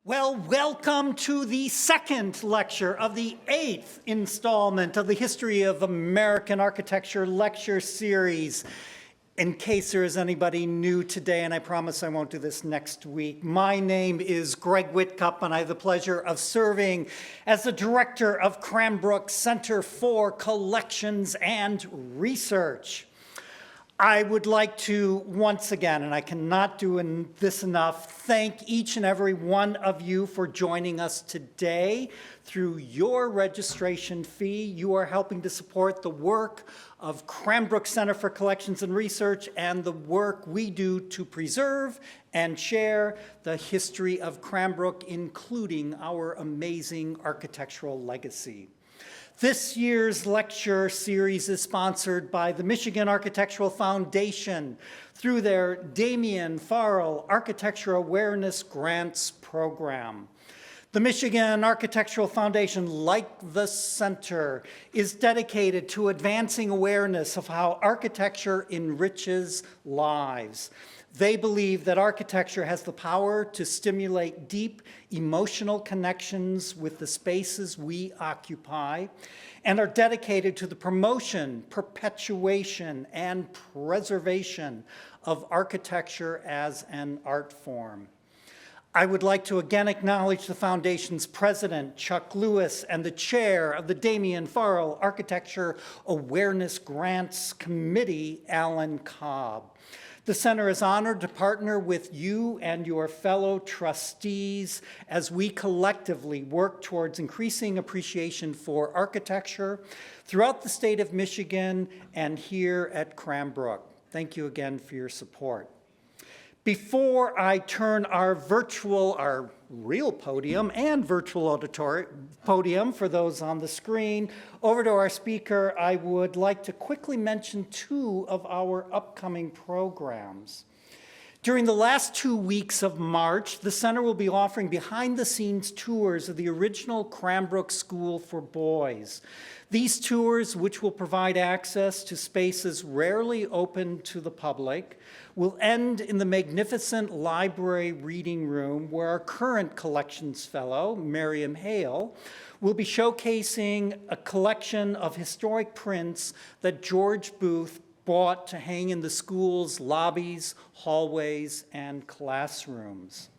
Well, welcome to the second lecture of the 8th installment of the History of American Architecture lecture series. In case there is anybody new today, and I promise I won't do this next week, my name is Greg Whitcup, and I have the pleasure of serving as the director of Cranbrook Center for Collections and Research. I would like to once again, and I cannot do this enough, thank each and every one of you for joining us today. Through your registration fee, you are helping to support the work of Cranbrook Center for Collections and Research and the work we do to preserve and share the history of Cranbrook, including our amazing architectural legacy. This year's lecture series is sponsored by the Michigan Architectural Foundation through their Damien Farrell Architecture Awareness Grants Program. The Michigan Architectural Foundation, like the center, is dedicated to advancing awareness of how architecture enriches lives. They believe that architecture has the power to stimulate deep emotional connections with the spaces we occupy and are dedicated to the promotion, perpetuation, and preservation of architecture as an art form. I would like to again acknowledge the Foundation's president, Chuck Lewis, and the chair of the Damien Farrell Architecture Awareness Grants Committee, Alan Cobb. The center is honored to partner with you and your fellow trustees as we collectively work towards increasing appreciation for architecture throughout the state of Michigan and here at Cranbrook. Thank you again for your support. Before I turn our real podium and virtual podium for those on the screen over to our speaker, I would like to quickly mention two of our upcoming programs. During the last 2 weeks of March, the center will be offering behind-the-scenes tours of the original Cranbrook School for Boys. These tours, which will provide access to spaces rarely open to the public, will end in the magnificent library reading room where our current collections fellow, Miriam Hale, will be showcasing a collection of historic prints that George Booth bought to hang in the school's lobbies, hallways, and classrooms.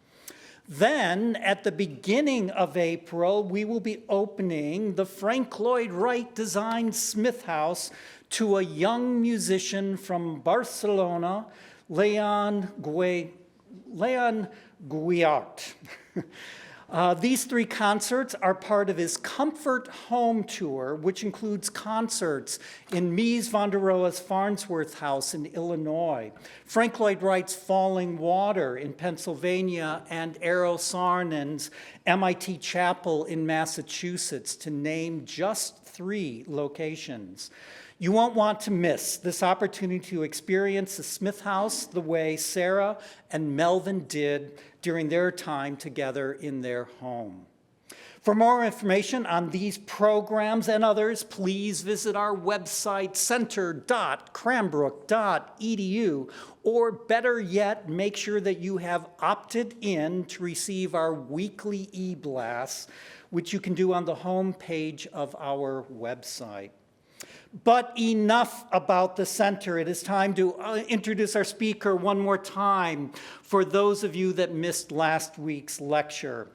Then, at the beginning of April, we will be opening the Frank Lloyd Wright designed Smith House to a young musician from Barcelona, Leon Guiart. These 3 concerts are part of his Comfort Home Tour, which includes concerts in Mies van der Rohe's Farnsworth House in Illinois, Frank Lloyd Wright's Falling Water in Pennsylvania, and Eero Saarinen's MIT Chapel in Massachusetts, to name just 3 locations. You won't want to miss this opportunity to experience the Smith House the way Sarah and Melvin did during their time together in their home. For more information on these programs and others, please visit our website, center.cranbrook.edu, or better yet, make sure that you have opted in to receive our weekly e-blasts, which you can do on the home page of our website. But enough about the center. It is time to introduce our speaker one more time for those of you that missed last week's lecture.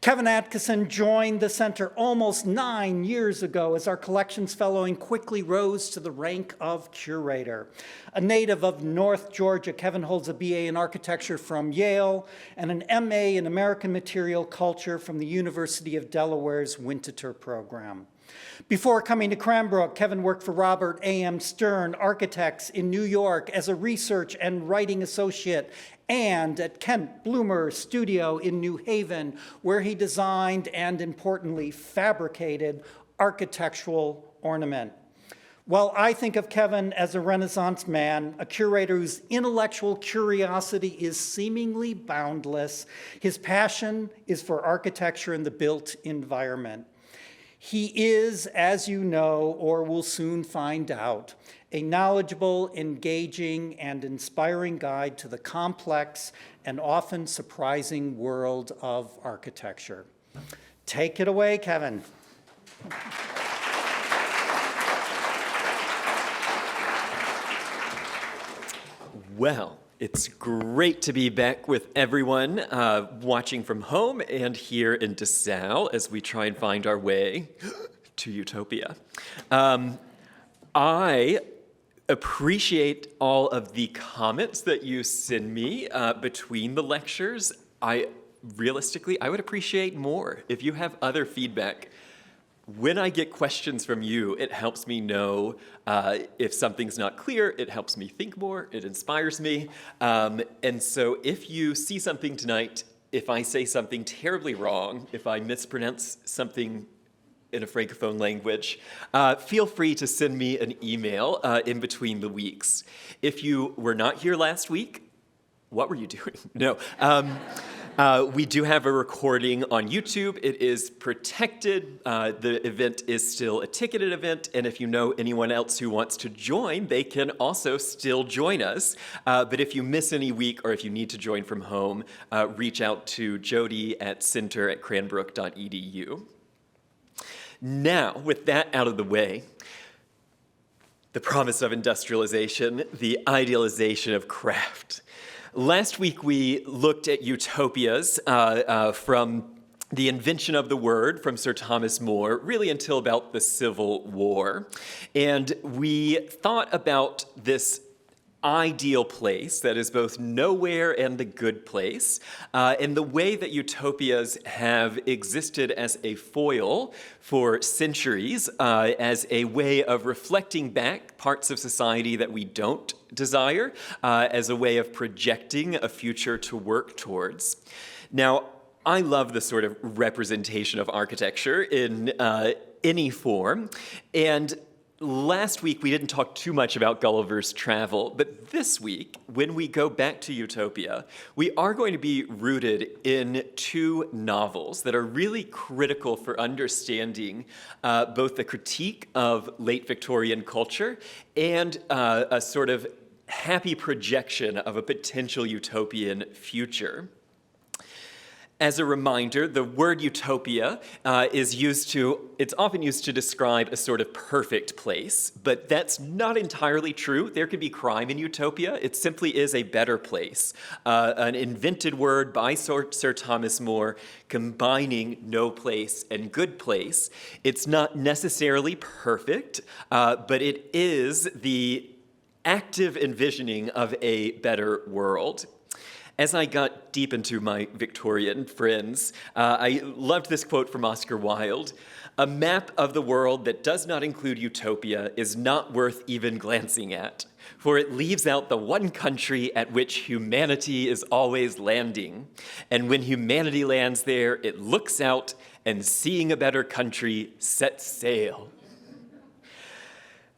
Kevin Atkinson joined the center almost 9 years ago as our collections fellow and quickly rose to the rank of curator. A native of North Georgia, Kevin holds a BA in architecture from Yale and an MA in American Material Culture from the University of Delaware's Winterthur program. Before coming to Cranbrook, Kevin worked for Robert A.M. Stern Architects in New York as a research and writing associate and at Kent Bloomer Studio in New Haven, where he designed and, importantly, fabricated architectural ornament. While I think of Kevin as a Renaissance man, a curator whose intellectual curiosity is seemingly boundless, his passion is for architecture and the built environment. He is, as you know, or will soon find out, a knowledgeable, engaging, and inspiring guide to the complex and often surprising world of architecture. Take it away, Kevin. Well, it's great to be back with everyone watching from home and here in DeSalle as we try and find our way to utopia. I appreciate all of the comments that you send me between the lectures. Realistically, I would appreciate more if you have other feedback. When I get questions from you, it helps me know if something's not clear, it helps me think more, it inspires me. And so if you see something tonight, if I say something terribly wrong, if I mispronounce something in a Francophone language, feel free to send me an email in between the weeks. If you were not here last week, what were you doing? No. We do have a recording on YouTube. It is protected. The event is still a ticketed event, and if you know anyone else who wants to join, they can also still join us. But if you miss any week or if you need to join from home, reach out to Jody at center@cranbrook.edu. Now, with that out of the way, the promise of industrialization, the idealization of craft. Last week, we looked at utopias from the invention of the word from Sir Thomas More, really until about the Civil War. And we thought about this ideal place that is both nowhere and the good place, and the way that utopias have existed as a foil for centuries, as a way of reflecting back parts of society that we don't desire, as a way of projecting a future to work towards. Now, I love the sort of representation of architecture in any form, and last week, we didn't talk too much about Gulliver's Travel, but this week, when we go back to Utopia, we are going to be rooted in two novels that are really critical for understanding both the critique of late Victorian culture and a sort of happy projection of a potential utopian future. As a reminder, the word utopia it's often used to describe a sort of perfect place, but that's not entirely true. There could be crime in utopia. It simply is a better place. An invented word by Sir Thomas More combining no place and good place. It's not necessarily perfect, but it is the active envisioning of a better world. As I got deep into my Victorian friends, I loved this quote from Oscar Wilde. "A map of the world that does not include utopia is not worth even glancing at, for it leaves out the one country at which humanity is always landing. And when humanity lands there, it looks out and seeing a better country sets sail."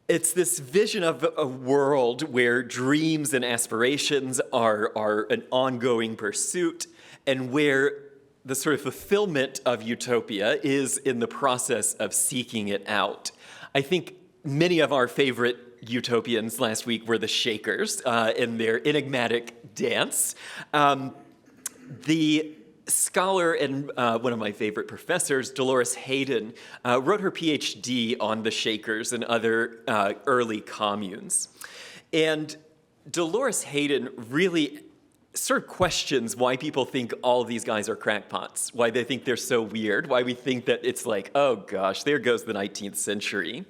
It's this vision of a world where dreams and aspirations are an ongoing pursuit, and where the sort of fulfillment of utopia is in the process of seeking it out. I think many of our favorite utopians last week were the Shakers in their enigmatic dance. The scholar and one of my favorite professors, Dolores Hayden, wrote her PhD on the Shakers and other early communes. And Dolores Hayden really sort of questions why people think all of these guys are crackpots, why they think they're so weird, why we think that it's like, oh gosh, there goes the 19th century.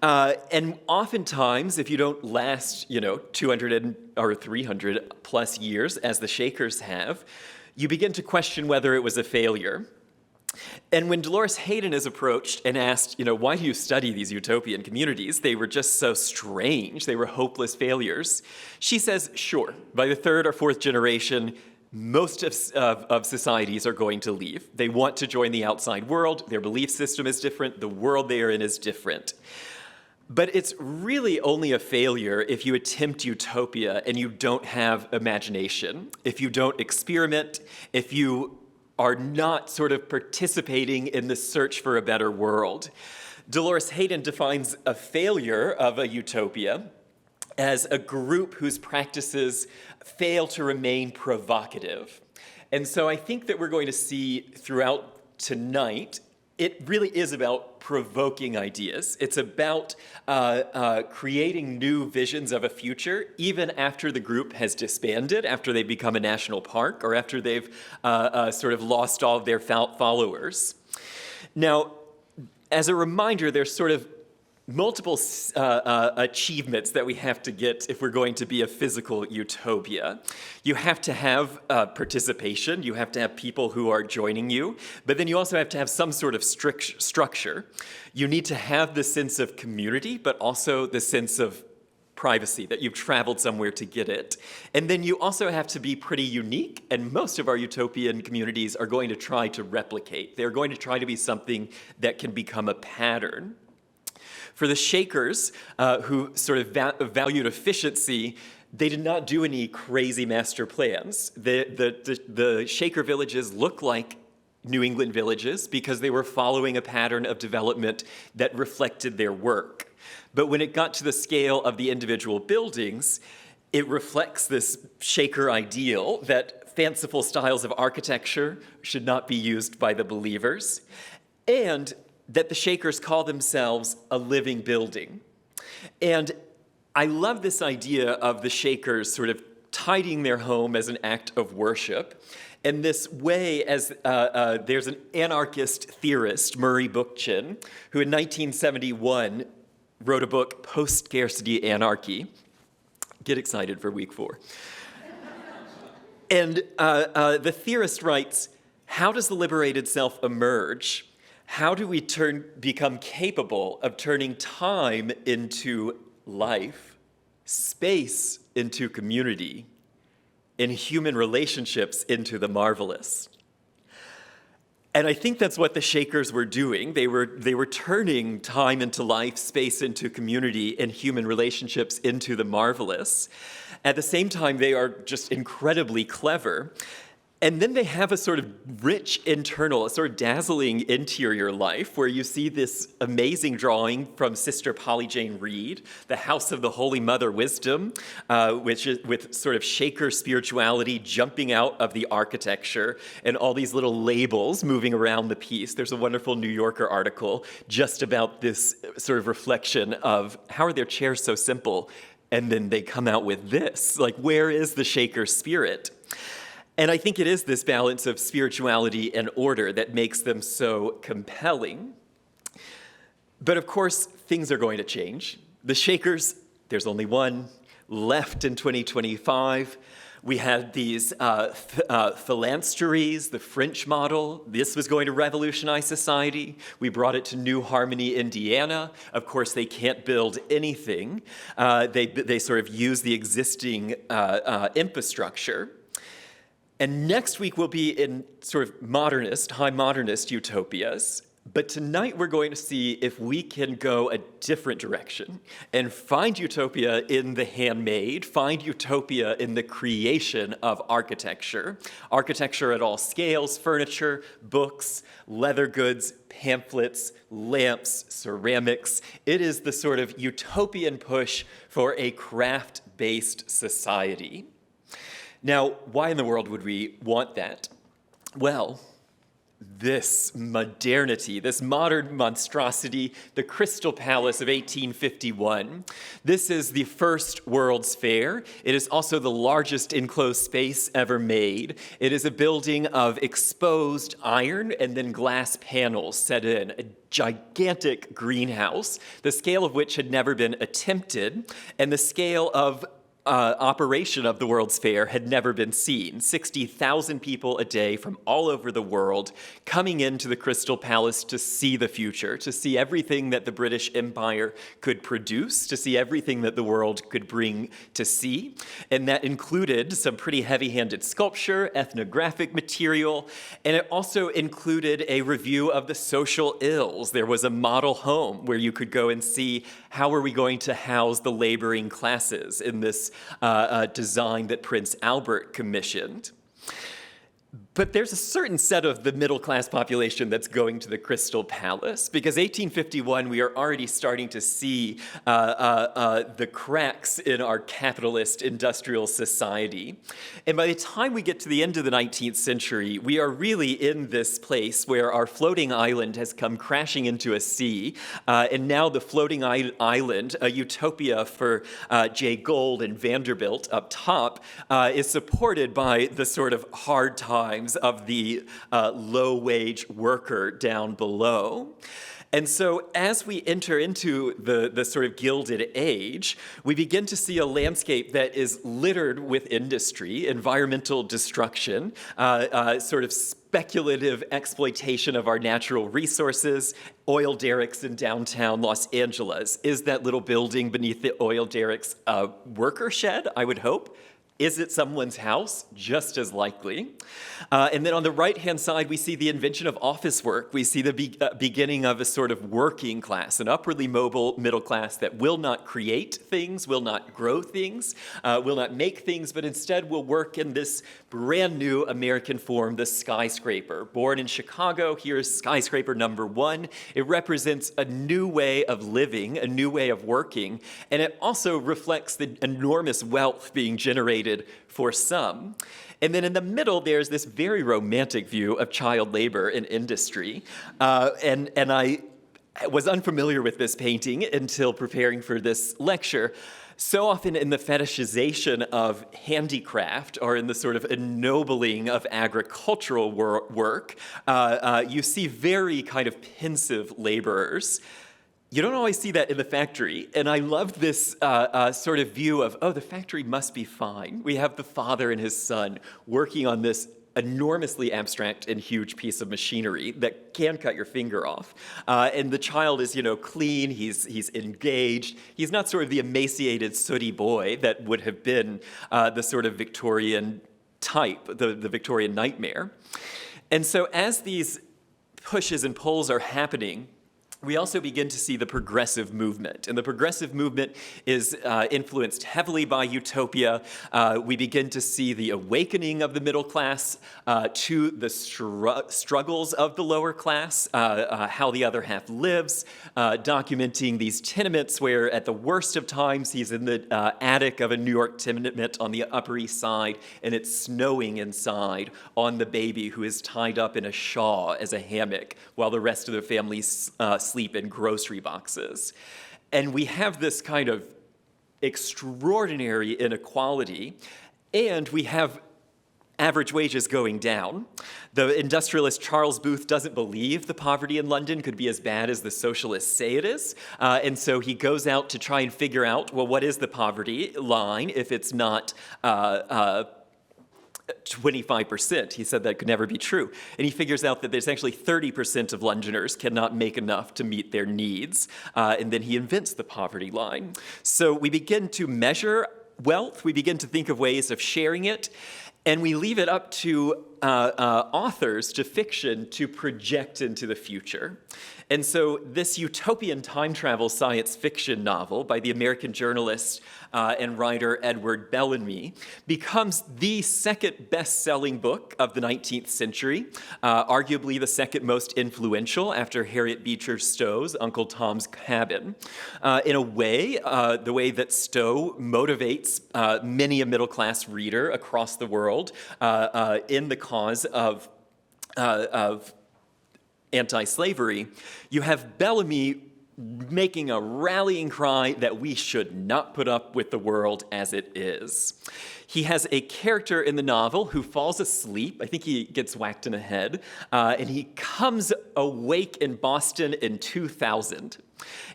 And oftentimes, if you don't last, 200 or 300 plus years, as the Shakers have, you begin to question whether it was a failure. And when Dolores Hayden is approached and asked, why do you study these utopian communities? They were just so strange. They were hopeless failures. She says, sure, by the third or fourth generation, most of societies are going to leave. They want to join the outside world. Their belief system is different. The world they are in is different. But it's really only a failure if you attempt utopia and you don't have imagination, if you don't experiment, if you are not sort of participating in the search for a better world. Dolores Hayden defines a failure of a utopia as a group whose practices fail to remain provocative. And so I think that we're going to see throughout tonight, it really is about provoking ideas. It's about creating new visions of a future, even after the group has disbanded, after they become a national park, or after they've sort of lost all of their followers. Now, as a reminder, there's sort of multiple achievements that we have to get if we're going to be a physical utopia. You have to have participation, you have to have people who are joining you, but then you also have to have some sort of structure. You need to have the sense of community, but also the sense of privacy, that you've traveled somewhere to get it. And then you also have to be pretty unique, and most of our utopian communities are going to try to replicate. They're going to try to be something that can become a pattern. For the Shakers, who sort of valued efficiency, they did not do any crazy master plans. The Shaker villages look like New England villages because they were following a pattern of development that reflected their work. But when it got to the scale of the individual buildings, it reflects this Shaker ideal that fanciful styles of architecture should not be used by the believers, and that the Shakers call themselves a living building. And I love this idea of the Shakers sort of tidying their home as an act of worship. And this way, as there's an anarchist theorist, Murray Bookchin, who in 1971 wrote a book, Post-Scarcity Anarchy. Get excited for week 4. And the theorist writes, how does the liberated self emerge? How do we become capable of turning time into life, space into community, and human relationships into the marvelous? And I think that's what the Shakers were doing. They were turning time into life, space into community, and human relationships into the marvelous. At the same time, they are just incredibly clever. And then they have a sort of rich internal, a sort of dazzling interior life where you see this amazing drawing from Sister Polly Jane Reed, the House of the Holy Mother Wisdom, which is with sort of Shaker spirituality jumping out of the architecture and all these little labels moving around the piece. There's a wonderful New Yorker article just about this sort of reflection of how are their chairs so simple? And then they come out with this, like, where is the Shaker spirit? And I think it is this balance of spirituality and order that makes them so compelling. But of course, things are going to change. The Shakers, there's only one, left in 2025. We had these phalansteries, the French model. This was going to revolutionize society. We brought it to New Harmony, Indiana. Of course, they can't build anything. They sort of use the existing infrastructure. And next week we'll be in sort of modernist, high modernist utopias. But tonight we're going to see if we can go a different direction and find utopia in the handmade, find utopia in the creation of architecture. Architecture at all scales, furniture, books, leather goods, pamphlets, lamps, ceramics. It is the sort of utopian push for a craft-based society. Now, why in the world would we want that? Well, this modernity, this modern monstrosity, the Crystal Palace of 1851. This is the first World's Fair. It is also the largest enclosed space ever made. It is a building of exposed iron and then glass panels set in, a gigantic greenhouse, the scale of which had never been attempted, and the scale of operation of the World's Fair had never been seen. 60,000 people a day from all over the world coming into the Crystal Palace to see the future, to see everything that the British Empire could produce, to see everything that the world could bring to see. And that included some pretty heavy-handed sculpture, ethnographic material, and it also included a review of the social ills. There was a model home where you could go and see how are we going to house the laboring classes in this design that Prince Albert commissioned. But there's a certain set of the middle class population that's going to the Crystal Palace, because 1851, we are already starting to see the cracks in our capitalist industrial society. And by the time we get to the end of the 19th century, we are really in this place where our floating island has come crashing into a sea. And now the floating island, a utopia for Jay Gould and Vanderbilt up top, is supported by the sort of hard times of the low-wage worker down below. And so as we enter into the sort of Gilded Age, we begin to see a landscape that is littered with industry, environmental destruction, sort of speculative exploitation of our natural resources. Oil derricks in downtown Los Angeles. Is that little building beneath the oil derricks a worker shed, I would hope? Is it someone's house? Just as likely. And then on the right-hand side, we see the invention of office work. We see the beginning of a sort of working class, an upwardly mobile middle class that will not create things, will not grow things, will not make things, but instead will work in this brand new American form, the skyscraper. Born in Chicago, here's skyscraper number 1. It represents a new way of living, a new way of working, and it also reflects the enormous wealth being generated for some. And then in the middle, there's this very romantic view of child labor in industry. And I was unfamiliar with this painting until preparing for this lecture. So often in the fetishization of handicraft or in the sort of ennobling of agricultural work, you see very kind of pensive laborers. You don't always see that in the factory, and I love this sort of view of, oh, the factory must be fine. We have the father and his son working on this enormously abstract and huge piece of machinery that can cut your finger off. And the child is, clean, he's engaged. He's not sort of the emaciated, sooty boy that would have been the sort of Victorian type, the Victorian nightmare. And so as these pushes and pulls are happening, we also begin to see the progressive movement. And the progressive movement is influenced heavily by utopia. We begin to see the awakening of the middle class to the struggles of the lower class, how the other half lives, documenting these tenements where at the worst of times he's in the attic of a New York tenement on the Upper East Side, and it's snowing inside on the baby who is tied up in a shawl as a hammock while the rest of the family sleep in grocery boxes. And we have this kind of extraordinary inequality, and we have average wages going down. The industrialist Charles Booth doesn't believe the poverty in London could be as bad as the socialists say it is, and so he goes out to try and figure out, well, what is the poverty line if it's not 25%. He said that could never be true. And he figures out that there's actually 30% of Londoners cannot make enough to meet their needs. And then he invents the poverty line. So we begin to measure wealth. We begin to think of ways of sharing it. And we leave it up to authors, to fiction, to project into the future. And so this utopian time travel science fiction novel by the American journalist and writer Edward Bellamy becomes the second best-selling book of the 19th century, arguably the second most influential after Harriet Beecher Stowe's Uncle Tom's Cabin. In a way, the way that Stowe motivates many a middle-class reader across the world in the cause of anti-slavery, you have Bellamy making a rallying cry that we should not put up with the world as it is. He has a character in the novel who falls asleep. I think he gets whacked in the head, and he comes awake in Boston in 2000.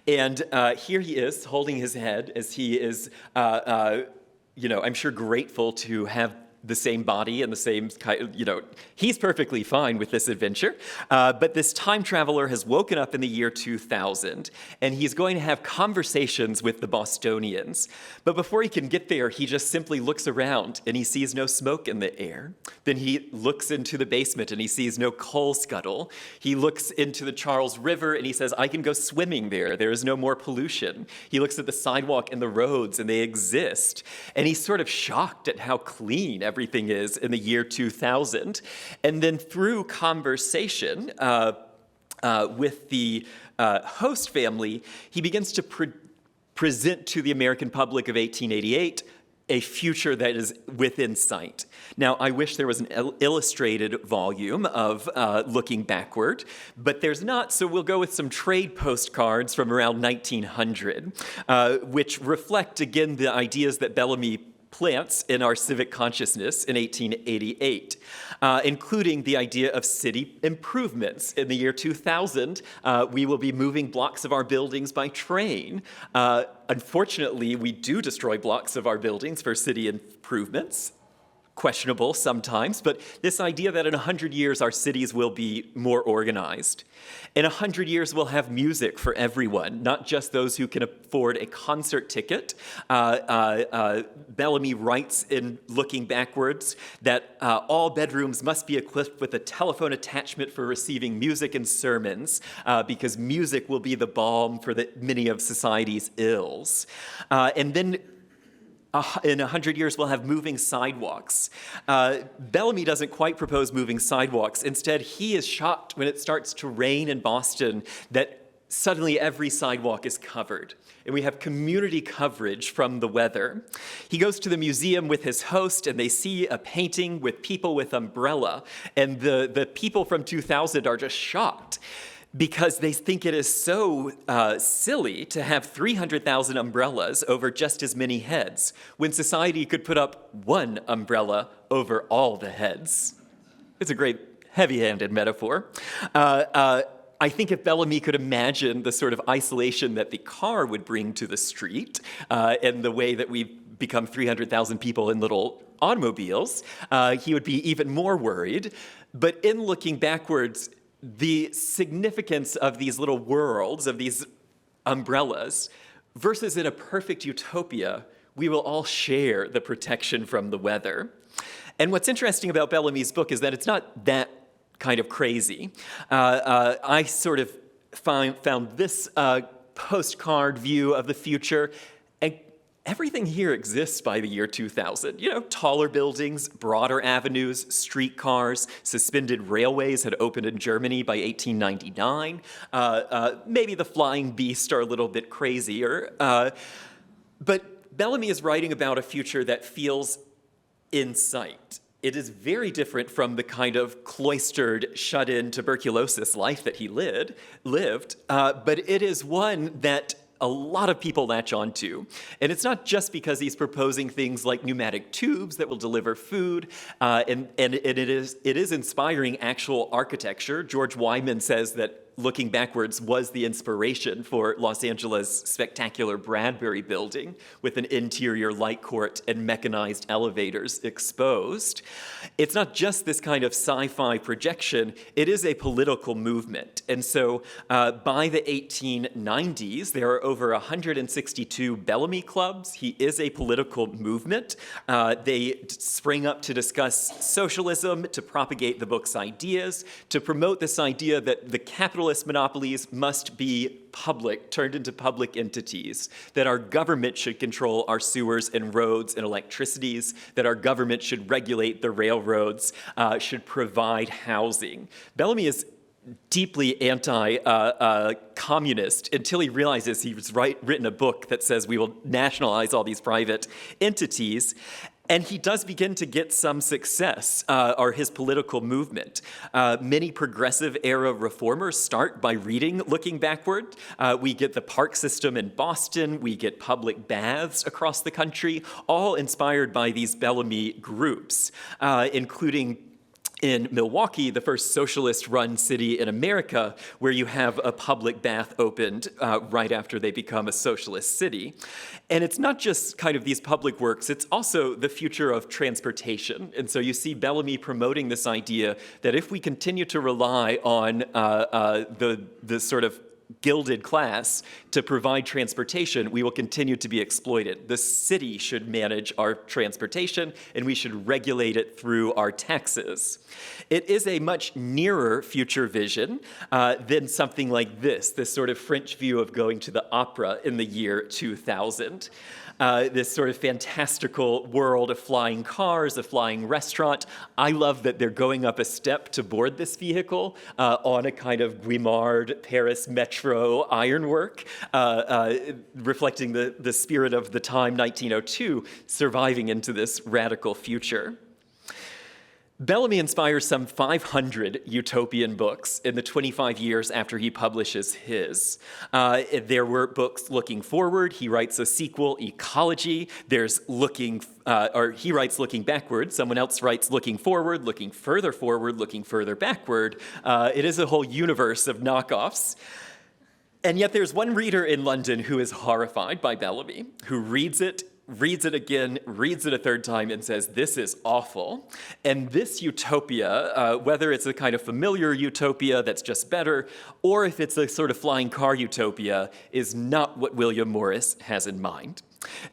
And here he is holding his head as he is, I'm sure grateful to have the same body and the same kind, he's perfectly fine with this adventure. But this time traveler has woken up in the year 2000, and he's going to have conversations with the Bostonians. But before he can get there, he just simply looks around, and he sees no smoke in the air. Then he looks into the basement, and he sees no coal scuttle. He looks into the Charles River, and he says, I can go swimming there. There is no more pollution. He looks at the sidewalk and the roads, and they exist. And he's sort of shocked at how clean everything is in the year 2000. And then through conversation with the host family, he begins to present to the American public of 1888 a future that is within sight. Now, I wish there was an illustrated volume of Looking Backward, but there's not, so we'll go with some trade postcards from around 1900, which reflect, again, the ideas that Bellamy plants in our civic consciousness in 1888, including the idea of city improvements. In the year 2000, we will be moving blocks of our buildings by train. Unfortunately, we do destroy blocks of our buildings for city improvements. Questionable sometimes, but this idea that in 100 years our cities will be more organized. In 100 years we'll have music for everyone, not just those who can afford a concert ticket. Bellamy writes in Looking Backwards that all bedrooms must be equipped with a telephone attachment for receiving music and sermons, because music will be the balm for many of society's ills. And then in 100 years, we'll have moving sidewalks. Bellamy doesn't quite propose moving sidewalks. Instead, he is shocked when it starts to rain in Boston that suddenly every sidewalk is covered. And we have community coverage from the weather. He goes to the museum with his host, and they see a painting with people with umbrella. And the people from 2000 are just shocked, because they think it is so silly to have 300,000 umbrellas over just as many heads, when society could put up one umbrella over all the heads. It's a great heavy-handed metaphor. I think if Bellamy could imagine the sort of isolation that the car would bring to the street, and the way that we've become 300,000 people in little automobiles, he would be even more worried. But in Looking Backwards, the significance of these little worlds, of these umbrellas, versus in a perfect utopia, we will all share the protection from the weather. And what's interesting about Bellamy's book is that it's not that kind of crazy. I sort of found this postcard view of the future, and everything here exists by the year 2000. You know, taller buildings, broader avenues, streetcars, suspended railways had opened in Germany by 1899. Maybe the flying beasts are a little bit crazier. But Bellamy is writing about a future that feels in sight. It is very different from the kind of cloistered, shut-in tuberculosis life that he lived, but it is one that a lot of people latch onto. And it's not just because he's proposing things like pneumatic tubes that will deliver food, and it is inspiring actual architecture. George Wyman says that Looking Backwards was the inspiration for Los Angeles' spectacular Bradbury building, with an interior light court and mechanized elevators exposed. It's not just this kind of sci-fi projection, it is a political movement. And so by the 1890s, there are over 162 Bellamy clubs. He is a political movement. They spring up to discuss socialism, to propagate the book's ideas, to promote this idea that the capitalist monopolies must be public, turned into public entities, that our government should control our sewers and roads and electricities, that our government should regulate the railroads, should provide housing. Bellamy is deeply anti-communist until he realizes he's written a book that says we will nationalize all these private entities. And he does begin to get some success, or his political movement. Many progressive-era reformers start by reading Looking Backward. We get the park system in Boston. We get public baths across the country, all inspired by these Bellamy groups, including in Milwaukee, the first socialist-run city in America, where you have a public bath opened right after they become a socialist city. And it's not just kind of these public works, it's also the future of transportation. And so you see Bellamy promoting this idea that if we continue to rely on the sort of gilded class to provide transportation, we will continue to be exploited. The city should manage our transportation, and we should regulate it through our taxes. It is a much nearer future vision than something like this sort of French view of going to the opera in the year 2000. This sort of fantastical world of flying cars, a flying restaurant. I love that they're going up a step to board this vehicle on a kind of Guimard Paris Metro ironwork, reflecting the spirit of the time, 1902, surviving into this radical future. Bellamy inspires some 500 utopian books in the 25 years after he publishes his. There were books looking forward. He writes a sequel, Ecology. There's he writes looking backward. Someone else writes looking forward, looking further backward. It is a whole universe of knockoffs. And yet there's one reader in London who is horrified by Bellamy, who reads it again, reads it a third time, and says, this is awful. And this utopia, whether it's a kind of familiar utopia that's just better, or if it's a sort of flying car utopia, is not what William Morris has in mind.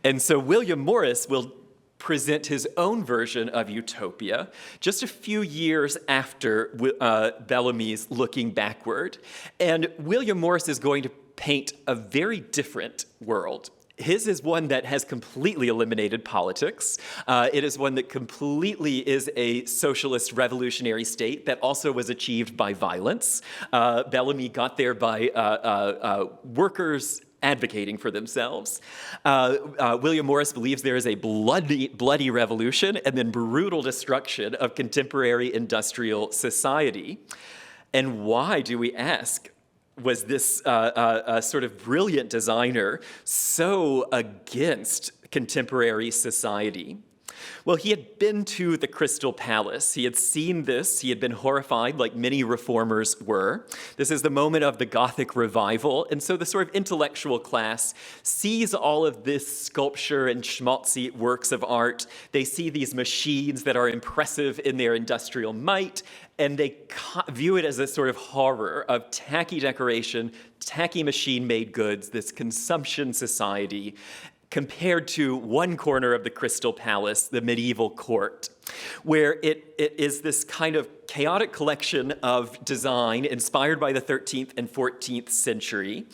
And so William Morris will present his own version of utopia just a few years after Bellamy's Looking Backward. And William Morris is going to paint a very different world. His is one that has completely eliminated politics. It is one that completely is a socialist revolutionary state that also was achieved by violence. Bellamy got there by workers advocating for themselves. William Morris believes there is a bloody revolution and then brutal destruction of contemporary industrial society. And why, do we ask, was this sort of brilliant designer so against contemporary society? Well, he had been to the Crystal Palace. He had seen this. He had been horrified, like many reformers were. This is the moment of the Gothic revival, and so the sort of intellectual class sees all of this sculpture and schmaltzy works of art. They see these machines that are impressive in their industrial might, and they view it as a sort of horror of tacky decoration, tacky machine-made goods, this consumption society, compared to one corner of the Crystal Palace, the medieval court, where it is this kind of chaotic collection of design inspired by the 13th and 14th century.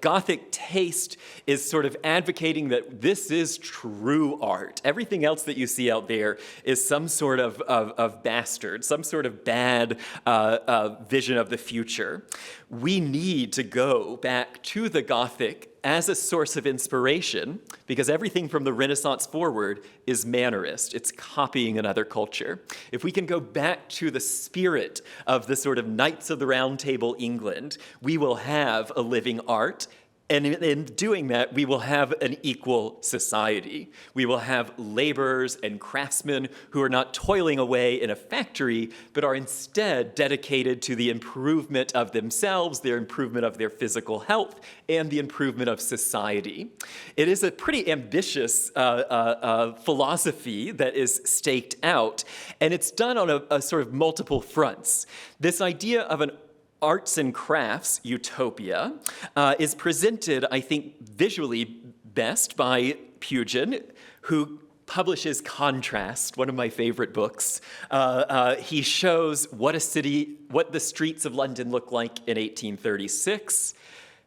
Gothic taste is sort of advocating that this is true art. Everything else that you see out there is some sort of bastard, some sort of bad vision of the future. We need to go back to the Gothic as a source of inspiration, because everything from the Renaissance forward is Mannerist. It's copying another culture. If we can go back to the spirit of the sort of Knights of the Round Table England, we will have a living art. And in doing that, we will have an equal society. We will have laborers and craftsmen who are not toiling away in a factory, but are instead dedicated to the improvement of themselves, their improvement of their physical health, and the improvement of society. It is a pretty ambitious philosophy that is staked out, and it's done on a sort of multiple fronts. This idea of an arts and crafts utopia is presented, I think, visually best by Pugin, who publishes Contrast, one of my favorite books. He shows what the streets of London looked like in 1836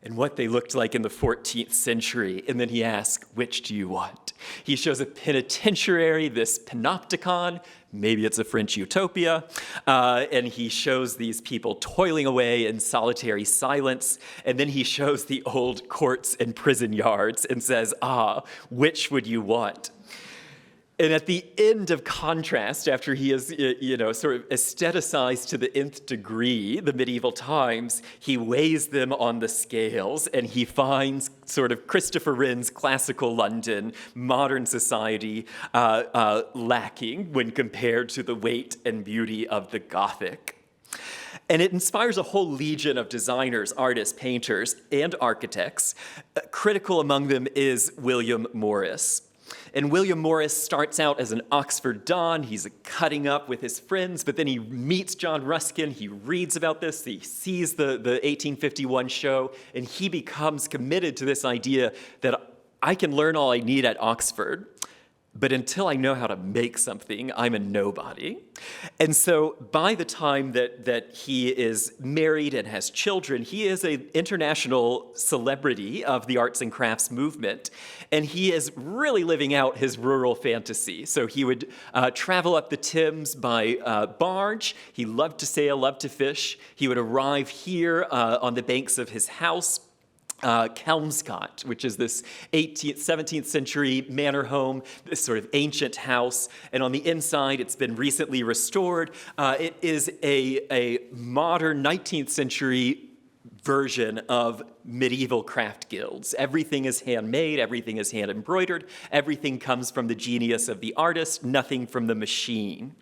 and what they looked like in the 14th century. And then he asks, which do you want? He shows a penitentiary, this panopticon, maybe it's a French utopia, and he shows these people toiling away in solitary silence, and then he shows the old courts and prison yards and says, which would you want? And at the end of Contrast, after he is, sort of aestheticized to the nth degree, the medieval times, he weighs them on the scales, and he finds sort of Christopher Wren's classical London, modern society, lacking when compared to the weight and beauty of the Gothic. And it inspires a whole legion of designers, artists, painters, and architects. Critical among them is William Morris. And William Morris starts out as an Oxford Don. He's cutting up with his friends, but then he meets John Ruskin. He reads about this. He sees the 1851 show, and he becomes committed to this idea that I can learn all I need at Oxford, but until I know how to make something, I'm a nobody. And so by the time that he is married and has children, he is an international celebrity of the arts and crafts movement, and he is really living out his rural fantasy. So he would travel up the Thames by barge. He loved to sail, loved to fish. He would arrive here on the banks of his house, Kelmscott, which is this 17th century manor home, this sort of ancient house. And on the inside, it's been recently restored. It is a modern 19th century version of medieval craft guilds. Everything is handmade, everything is hand embroidered, everything comes from the genius of the artist, nothing from the machine.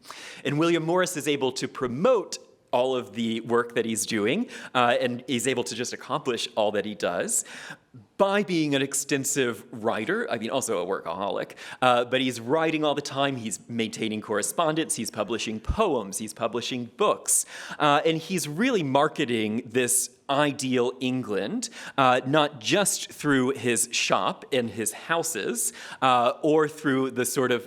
And William Morris is able to promote all of the work that he's doing, and he's able to just accomplish all that he does by being an extensive writer, I mean, also a workaholic, but he's writing all the time, he's maintaining correspondence, he's publishing poems, he's publishing books, and he's really marketing this ideal England, not just through his shop and his houses, or through the sort of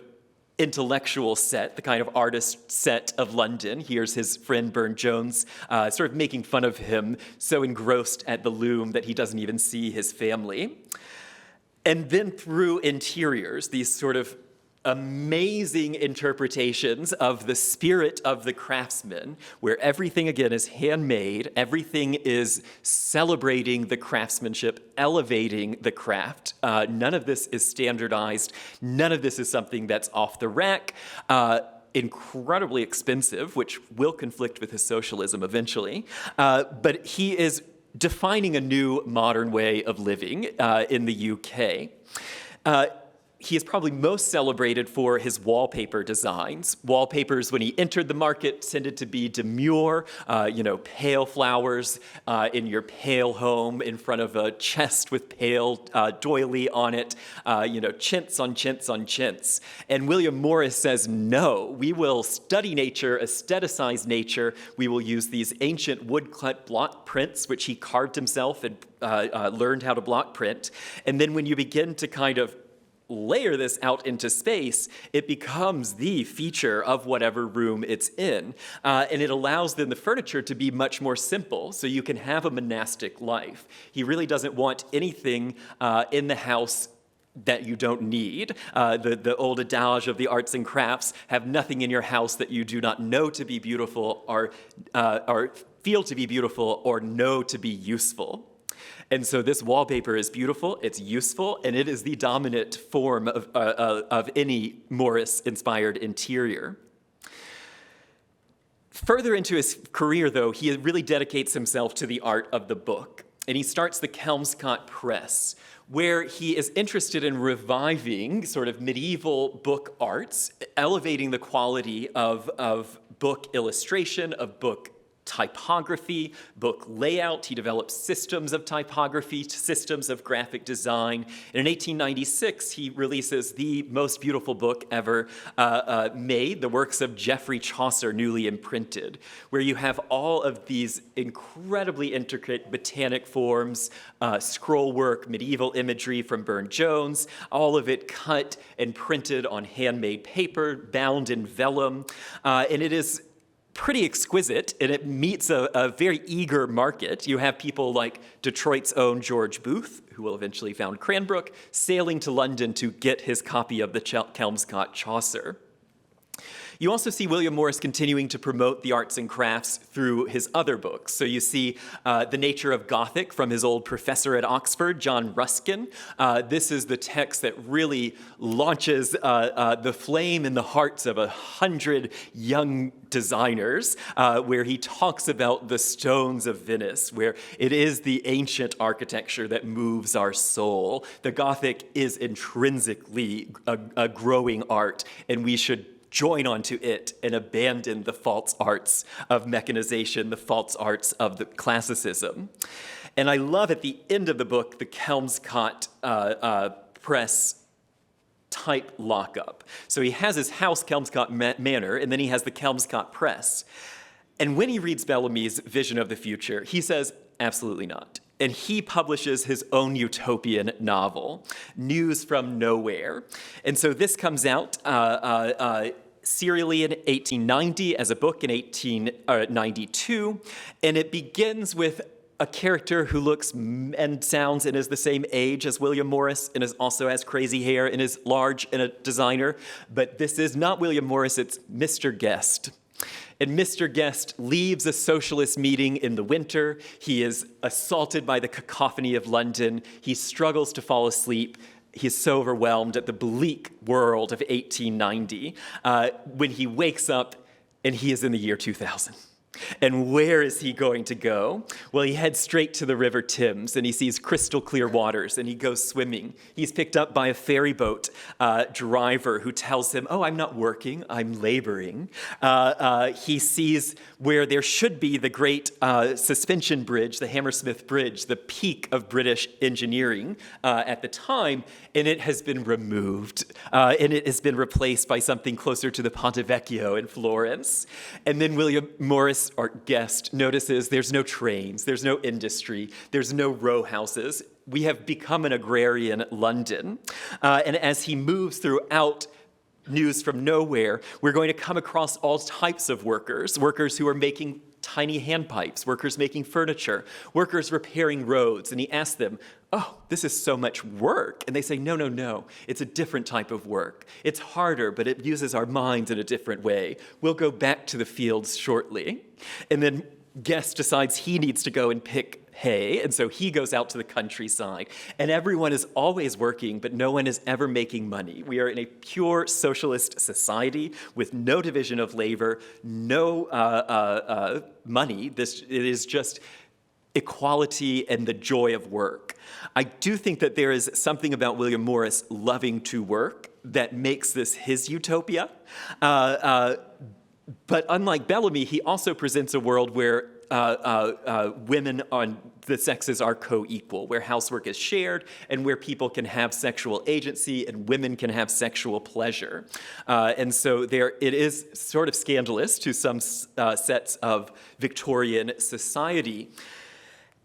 intellectual set, the kind of artist set of London. Here's his friend Burne-Jones sort of making fun of him, so engrossed at the loom that he doesn't even see his family. And then through interiors, these sort of amazing interpretations of the spirit of the craftsman, where everything, again, is handmade, everything is celebrating the craftsmanship, elevating the craft. None of this is standardized. None of this is something that's off the rack. Incredibly expensive, which will conflict with his socialism eventually. But he is defining a new modern way of living in the UK. He is probably most celebrated for his wallpaper designs. Wallpapers, when he entered the market, tended to be demure, pale flowers in your pale home in front of a chest with pale doily on it, chintz on chintz on chintz. And William Morris says, no, we will study nature, aestheticize nature. We will use these ancient woodcut block prints, which he carved himself and learned how to block print. And then when you begin to kind of layer this out into space, it becomes the feature of whatever room it's in. And it allows then the furniture to be much more simple, so you can have a monastic life. He really doesn't want anything in the house that you don't need. The old adage of the arts and crafts, have nothing in your house that you do not know to be beautiful or feel to be beautiful or know to be useful. And so this wallpaper is beautiful, it's useful, and it is the dominant form of any Morris-inspired interior. Further into his career, though, he really dedicates himself to the art of the book, and he starts the Kelmscott Press, where he is interested in reviving sort of medieval book arts, elevating the quality of book illustration, of book typography, book layout. He developed systems of typography, systems of graphic design. And in 1896, he releases the most beautiful book ever made, the works of Geoffrey Chaucer, newly imprinted, where you have all of these incredibly intricate botanic forms, scroll work, medieval imagery from Burne-Jones, all of it cut and printed on handmade paper, bound in vellum. And it is pretty exquisite, and it meets a very eager market. You have people like Detroit's own George Booth, who will eventually found Cranbrook, sailing to London to get his copy of the Kelmscott Chaucer. You also see William Morris continuing to promote the arts and crafts through his other books. So you see The Nature of Gothic from his old professor at Oxford, John Ruskin. This is the text that really launches the flame in the hearts of 100 young designers, where he talks about the stones of Venice, where it is the ancient architecture that moves our soul. The Gothic is intrinsically a growing art, and we should join onto it and abandon the false arts of mechanization, the false arts of the classicism. And I love at the end of the book, the Kelmscott Press type lockup. So he has his house, Kelmscott Manor, and then he has the Kelmscott Press. And when he reads Bellamy's vision of the future, he says, absolutely not. And he publishes his own utopian novel, News from Nowhere. And so this comes out serially in 1890, as a book in 1892, and it begins with a character who looks and sounds and is the same age as William Morris and also has crazy hair and is large and a designer. But this is not William Morris, it's Mr. Guest. And Mr. Guest leaves a socialist meeting in the winter. He is assaulted by the cacophony of London. He struggles to fall asleep. He is so overwhelmed at the bleak world of 1890 when he wakes up and he is in the year 2000. And where is he going to go? Well, he heads straight to the River Thames, and he sees crystal clear waters, and he goes swimming. He's picked up by a ferry boat driver who tells him, oh, I'm not working, I'm laboring. He sees where there should be the great suspension bridge, the Hammersmith Bridge, the peak of British engineering at the time, and it has been removed, and it has been replaced by something closer to the Ponte Vecchio in Florence. And then William Morris, our guest, notices there's no trains, there's no industry, there's no row houses. We have become an agrarian London. And as he moves throughout News from Nowhere, we're going to come across all types of workers who are making tiny handpipes, workers making furniture, workers repairing roads. And he asks them, oh, this is so much work. And they say, no, no, no, it's a different type of work. It's harder, but it uses our minds in a different way. We'll go back to the fields shortly. And then Guest decides he needs to go and pick hay, and so he goes out to the countryside. And everyone is always working, but no one is ever making money. We are in a pure socialist society with no division of labor, no money. It is just equality and the joy of work. I do think that there is something about William Morris loving to work that makes this his utopia. But unlike Bellamy, he also presents a world where women on the sexes are co-equal, where housework is shared and where people can have sexual agency and women can have sexual pleasure. And so it is sort of scandalous to some sets of Victorian society.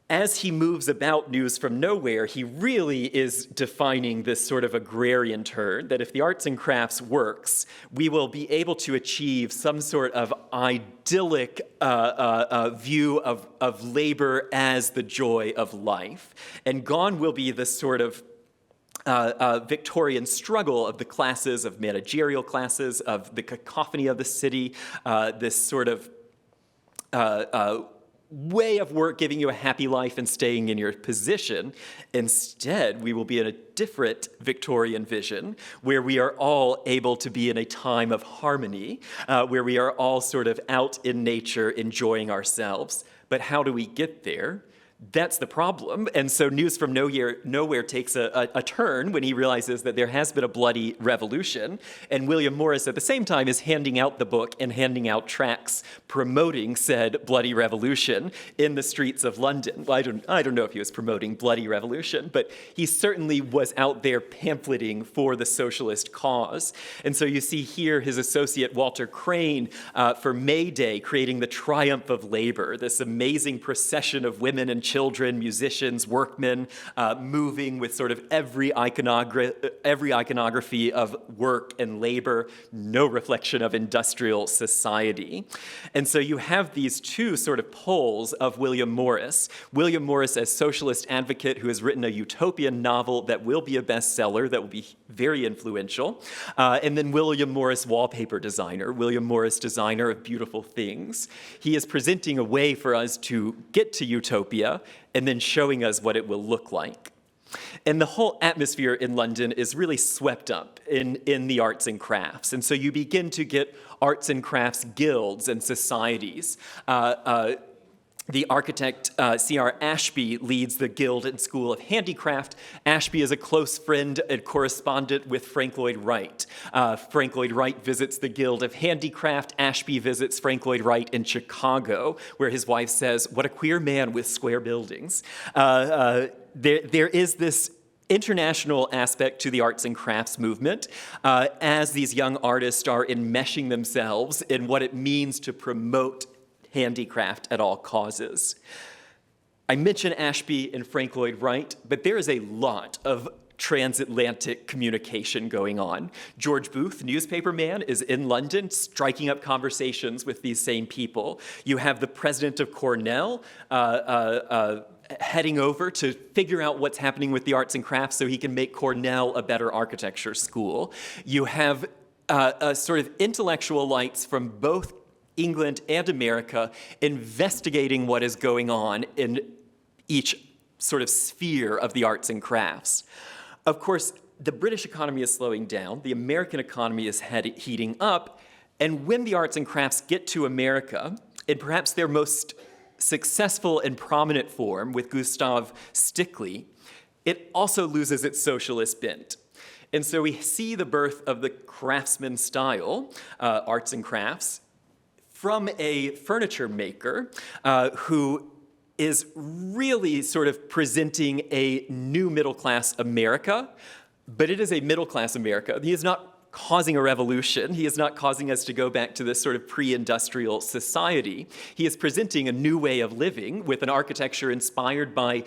As he moves about News from Nowhere, he really is defining this sort of agrarian turn, that if the arts and crafts works, we will be able to achieve some sort of idyllic view of labor as the joy of life. And gone will be this sort of Victorian struggle of the classes, of managerial classes, of the cacophony of the city, this sort of way of work giving you a happy life and staying in your position. Instead, we will be in a different Victorian vision where we are all able to be in a time of harmony, where we are all sort of out in nature enjoying ourselves. But how do we get there? That's the problem. And so News from Nowhere takes a turn when he realizes that there has been a bloody revolution. And William Morris, at the same time, is handing out the book and handing out tracts promoting said bloody revolution in the streets of London. Well, I don't know if he was promoting bloody revolution, but he certainly was out there pamphleting for the socialist cause. And so you see here his associate Walter Crane for May Day creating the triumph of labor, this amazing procession of women and children, musicians, workmen, moving with sort of every iconography of work and labor, no reflection of industrial society. And so you have these two sort of poles of William Morris. William Morris as socialist advocate who has written a utopian novel that will be a bestseller, that will be very influential. And then William Morris wallpaper designer, William Morris designer of beautiful things. He is presenting a way for us to get to utopia and then showing us what it will look like. And the whole atmosphere in London is really swept up in the arts and crafts. And so you begin to get arts and crafts guilds and societies. The architect C.R. Ashby leads the Guild and School of Handicraft. Ashby is a close friend and correspondent with Frank Lloyd Wright. Frank Lloyd Wright visits the Guild of Handicraft. Ashby visits Frank Lloyd Wright in Chicago, where his wife says, "What a queer man with square buildings." There is this international aspect to the arts and crafts movement as these young artists are enmeshing themselves in what it means to promote handicraft at all causes. I mentioned Ashby and Frank Lloyd Wright, but there is a lot of transatlantic communication going on. George Booth, newspaper man, is in London striking up conversations with these same people. You have the president of Cornell heading over to figure out what's happening with the arts and crafts so he can make Cornell a better architecture school. You have sort of intellectual lights from both England and America investigating what is going on in each sort of sphere of the arts and crafts. Of course, the British economy is slowing down, the American economy is heating up, and when the arts and crafts get to America, in perhaps their most successful and prominent form with Gustav Stickley, it also loses its socialist bent. And so we see the birth of the craftsman style, arts and crafts, from a furniture maker who is really sort of presenting a new middle-class America, but it is a middle-class America. He is not causing a revolution. He is not causing us to go back to this sort of pre-industrial society. He is presenting a new way of living with an architecture inspired by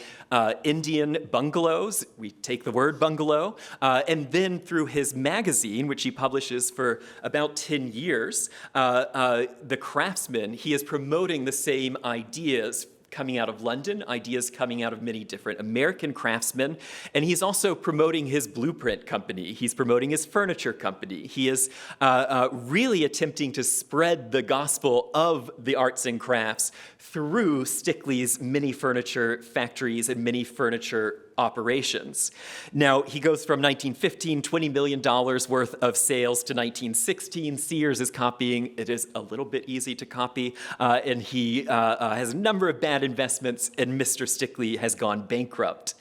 Indian bungalows. We take the word bungalow. And then through his magazine, which he publishes for about 10 years, The Craftsman, he is promoting the same ideas coming out of London, ideas coming out of many different American craftsmen, and he's also promoting his blueprint company. He's promoting his furniture company. He is really attempting to spread the gospel of the arts and crafts through Stickley's many furniture factories and many furniture operations. Now, he goes from 1915, $20 million worth of sales to 1916. Sears is copying. It is a little bit easy to copy, and he has a number of bad investments, and Mr. Stickley has gone bankrupt.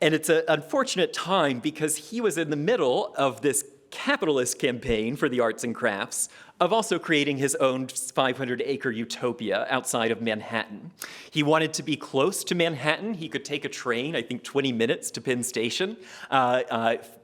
And it's an unfortunate time because he was in the middle of this capitalist campaign for the arts and crafts of also creating his own 500-acre utopia outside of Manhattan. He wanted to be close to Manhattan. He could take a train, I think 20 minutes to Penn Station.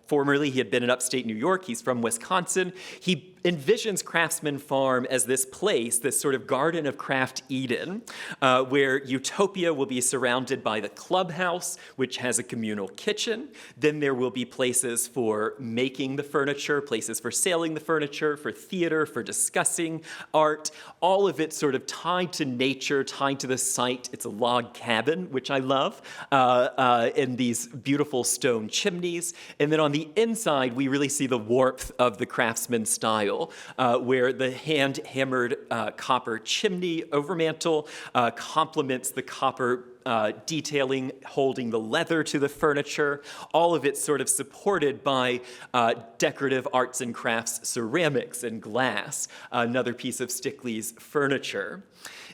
Formerly, he had been in upstate New York. He's from Wisconsin. He envisions Craftsman Farm as this place, this sort of garden of craft Eden, where utopia will be surrounded by the clubhouse, which has a communal kitchen. Then there will be places for making the furniture, places for selling the furniture, for theater, for discussing art, all of it sort of tied to nature, tied to the site. It's a log cabin, which I love, and these beautiful stone chimneys. And then on the inside, we really see the warmth of the craftsman style, where the hand-hammered copper chimney overmantel complements the copper detailing holding the leather to the furniture, all of it sort of supported by decorative arts and crafts ceramics and glass, another piece of Stickley's furniture.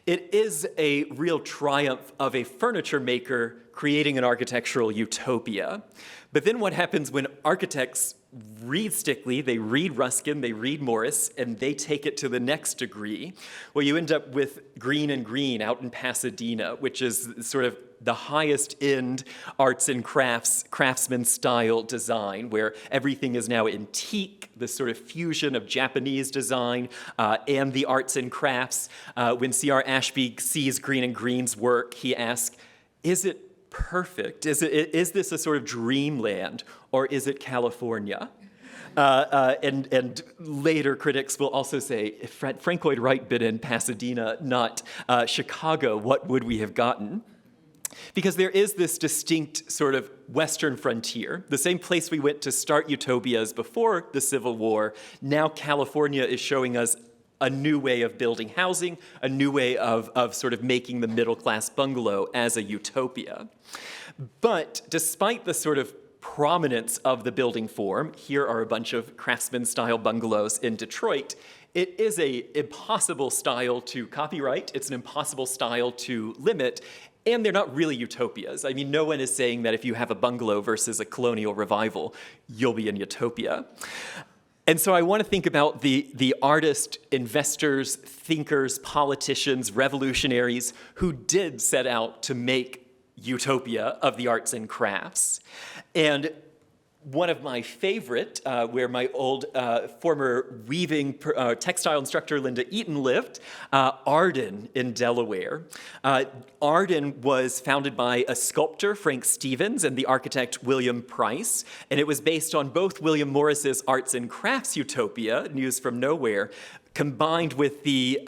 It is a real triumph of a furniture maker creating an architectural utopia. But then what happens when architects read Stickley, they read Ruskin, they read Morris, and they take it to the next degree? Well, you end up with Green and Green out in Pasadena, which is sort of the highest end arts and craftsman style design, where everything is now antique, this sort of fusion of Japanese design and the arts and crafts. When C.R. Ashby sees Green and Green's work, he asks, is it perfect? Is this a sort of dreamland, or is it California? And later critics will also say, if Frank Lloyd Wright been in Pasadena, not Chicago, what would we have gotten? Because there is this distinct sort of Western frontier, the same place we went to start utopias before the Civil War. Now California is showing us a new way of building housing, a new way of sort of making the middle-class bungalow as a utopia. But despite the sort of prominence of the building form, here are a bunch of craftsman-style bungalows in Detroit, it is an impossible style to copyright, it's an impossible style to limit, and they're not really utopias. I mean, no one is saying that if you have a bungalow versus a colonial revival, you'll be in utopia. And so I want to think about the artists, investors, thinkers, politicians, revolutionaries who did set out to make utopia of the arts and crafts. And one of my favorite, where my old former weaving textile instructor Linda Eaton lived, Arden in Delaware. Arden was founded by a sculptor, Frank Stevens, and the architect William Price, and it was based on both William Morris's arts and crafts utopia, News from Nowhere, combined with the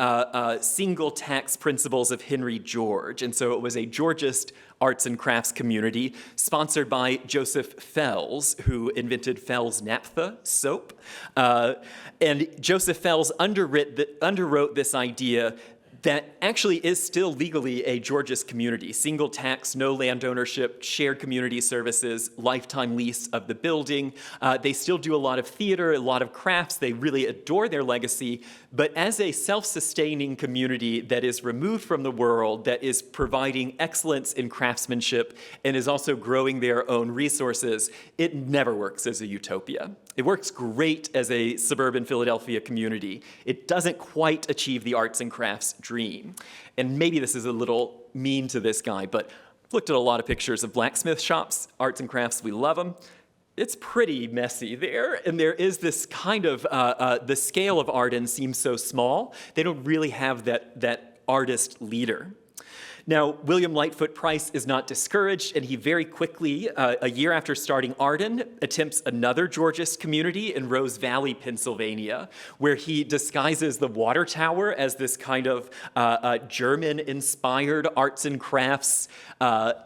single tax principles of Henry George. And so it was a Georgist arts and crafts community sponsored by Joseph Fels, who invented Fels Naphtha soap. And Joseph Fels underwrote this idea that actually is still legally a Georgist community. Single tax, no land ownership, shared community services, lifetime lease of the building. They still do a lot of theater, a lot of crafts. They really adore their legacy. But as a self-sustaining community that is removed from the world, that is providing excellence in craftsmanship and is also growing their own resources, it never works as a utopia. It works great as a suburban Philadelphia community. It doesn't quite achieve the arts and crafts dream. And maybe this is a little mean to this guy, but I've looked at a lot of pictures of blacksmith shops, arts and crafts, we love them. It's pretty messy there, and there is this kind of, the scale of Arden seems so small, they don't really have that artist leader. Now, William Lightfoot Price is not discouraged, and he very quickly, a year after starting Arden, attempts another Georgist community in Rose Valley, Pennsylvania, where he disguises the water tower as this kind of German-inspired arts and crafts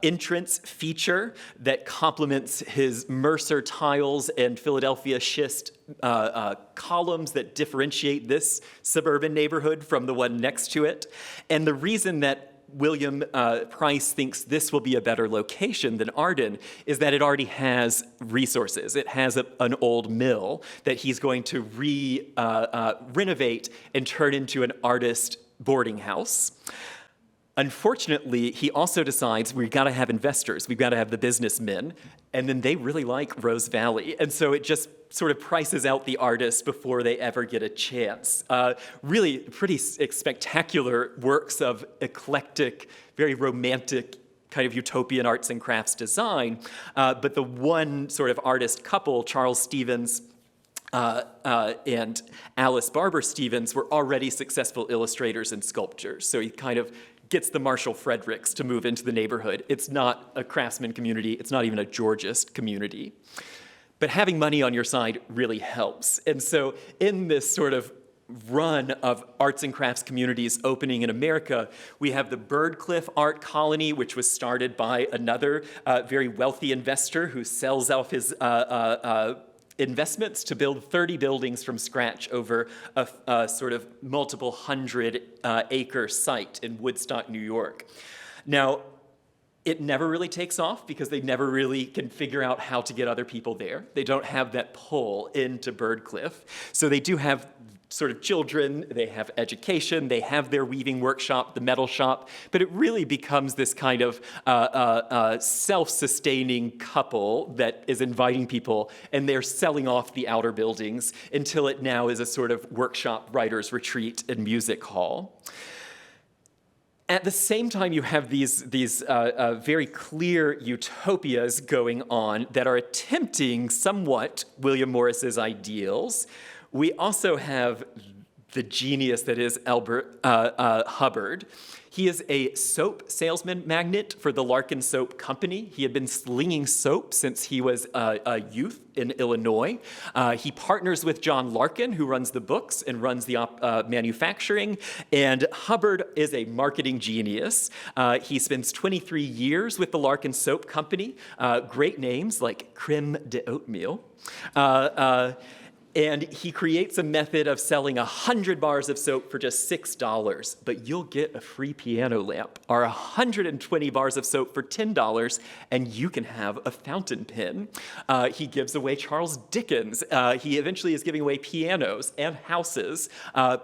entrance feature that complements his Mercer tiles and Philadelphia schist columns that differentiate this suburban neighborhood from the one next to it. And the reason that William Price thinks this will be a better location than Arden is that it already has resources. It has an old mill that he's going to renovate and turn into an artist boarding house. Unfortunately, he also decides we've got to have investors, we've got to have the businessmen, and then they really like Rose Valley. And so it just sort of prices out the artists before they ever get a chance. Really pretty spectacular works of eclectic, very romantic kind of utopian arts and crafts design. But the one sort of artist couple, Charles Stevens and Alice Barber Stevens, were already successful illustrators and sculptors. So he kind of gets the Marshall Fredericks to move into the neighborhood. It's not a craftsman community. It's not even a Georgist community. But having money on your side really helps. And so in this sort of run of arts and crafts communities opening in America, we have the Byrdcliffe Art Colony, which was started by another very wealthy investor who sells off his investments to build 30 buildings from scratch over a sort of multiple hundred acre site in Woodstock, New York. Now, it never really takes off because they never really can figure out how to get other people there. They don't have that pull into Byrdcliffe. So they do have sort of children, they have education, they have their weaving workshop, the metal shop, but it really becomes this kind of self-sustaining couple that is inviting people, and they're selling off the outer buildings until it now is a sort of workshop, writer's retreat, and music hall. At the same time, you have these very clear utopias going on that are attempting somewhat William Morris's ideals. We also have the genius that is Albert Hubbard. He is a soap salesman magnate for the Larkin Soap Company. He had been slinging soap since he was a youth in Illinois. He partners with John Larkin, who runs the books and runs the manufacturing. And Hubbard is a marketing genius. He spends 23 years with the Larkin Soap Company. Great names like Creme de Oatmeal. And he creates a method of selling 100 bars of soap for just $6, but you'll get a free piano lamp, or 120 bars of soap for $10, and you can have a fountain pen. He gives away Charles Dickens. He eventually is giving away pianos and houses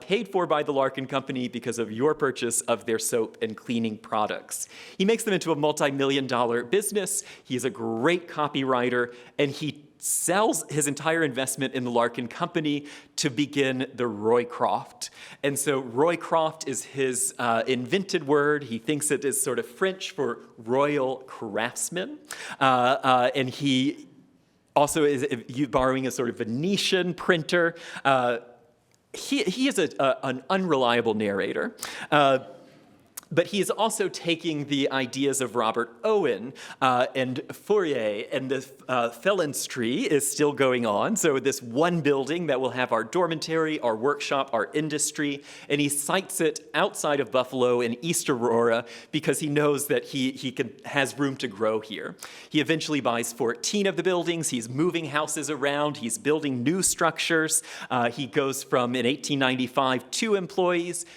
paid for by the Larkin Company because of your purchase of their soap and cleaning products. He makes them into a multi-million-dollar business. He's a great copywriter, and he sells his entire investment in the Larkin Company to to begin the Roycroft. And so Roycroft is his invented word. He thinks it is sort of French for royal craftsman. And he also is borrowing a sort of Venetian printer. He is an unreliable narrator. But he is also taking the ideas of Robert Owen and Fourier, and the phalanstery is still going on. So this one building that will have our dormitory, our workshop, our industry, and he cites it outside of Buffalo in East Aurora because he knows that he has room to grow here. He eventually buys 14 of the buildings. He's moving houses around. He's building new structures. He goes from, in 1895, 2 employees.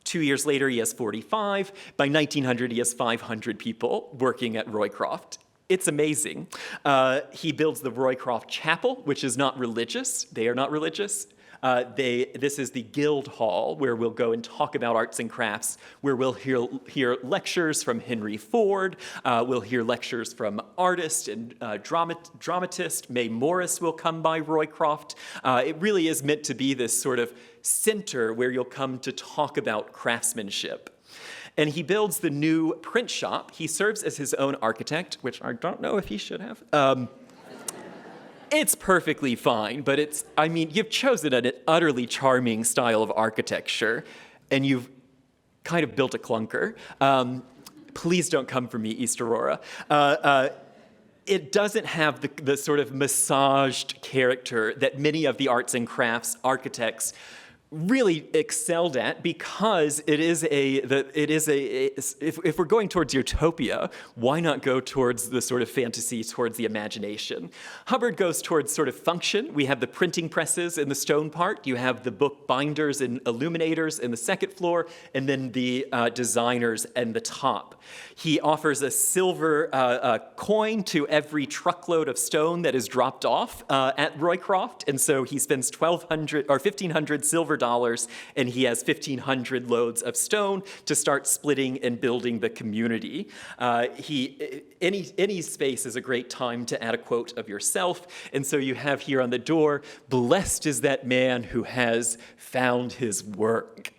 2 years later, he has 45. By 1900, he has 500 people working at Roycroft. It's amazing. He builds the Roycroft Chapel, which is not religious. They are not religious. This is the Guild Hall, where we'll go and talk about arts and crafts, where we'll hear lectures from Henry Ford. We'll hear lectures from artist and dramatist. Mae Morris will come by Roycroft. It really is meant to be this sort of center where you'll come to talk about craftsmanship. And he builds the new print shop. He serves as his own architect, which I don't know if he should have. It's perfectly fine, but you've chosen an utterly charming style of architecture, and you've kind of built a clunker. Please don't come for me, East Aurora. It doesn't have the sort of massaged character that many of the arts and crafts architects really excelled at, because if we're going towards utopia, why not go towards the sort of fantasy, towards the imagination? Hubbard goes towards sort of function. We have the printing presses in the stone part. You have the book binders and illuminators in the second floor, and then the designers and the top. He offers a silver coin to every truckload of stone that is dropped off at Roycroft, and so he spends $1,500 silver dollars, and he has 1,500 loads of stone to start splitting and building the community. Any space is a great time to add a quote of yourself, and so you have here on the door, "Blessed is that man who has found his work."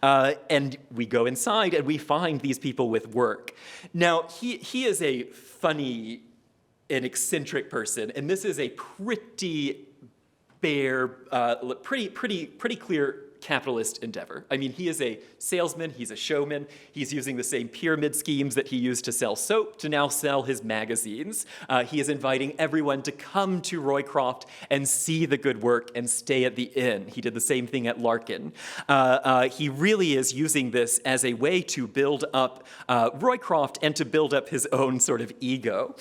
And we go inside and we find these people with work. Now, he is a funny and eccentric person, and this is a pretty bare, pretty clear capitalist endeavor. I mean, he is a salesman, he's a showman, he's using the same pyramid schemes that he used to sell soap to now sell his magazines. He is inviting everyone to come to Roycroft and see the good work and stay at the inn. He did the same thing at Larkin. He really is using this as a way to build up Roycroft and to build up his own sort of ego.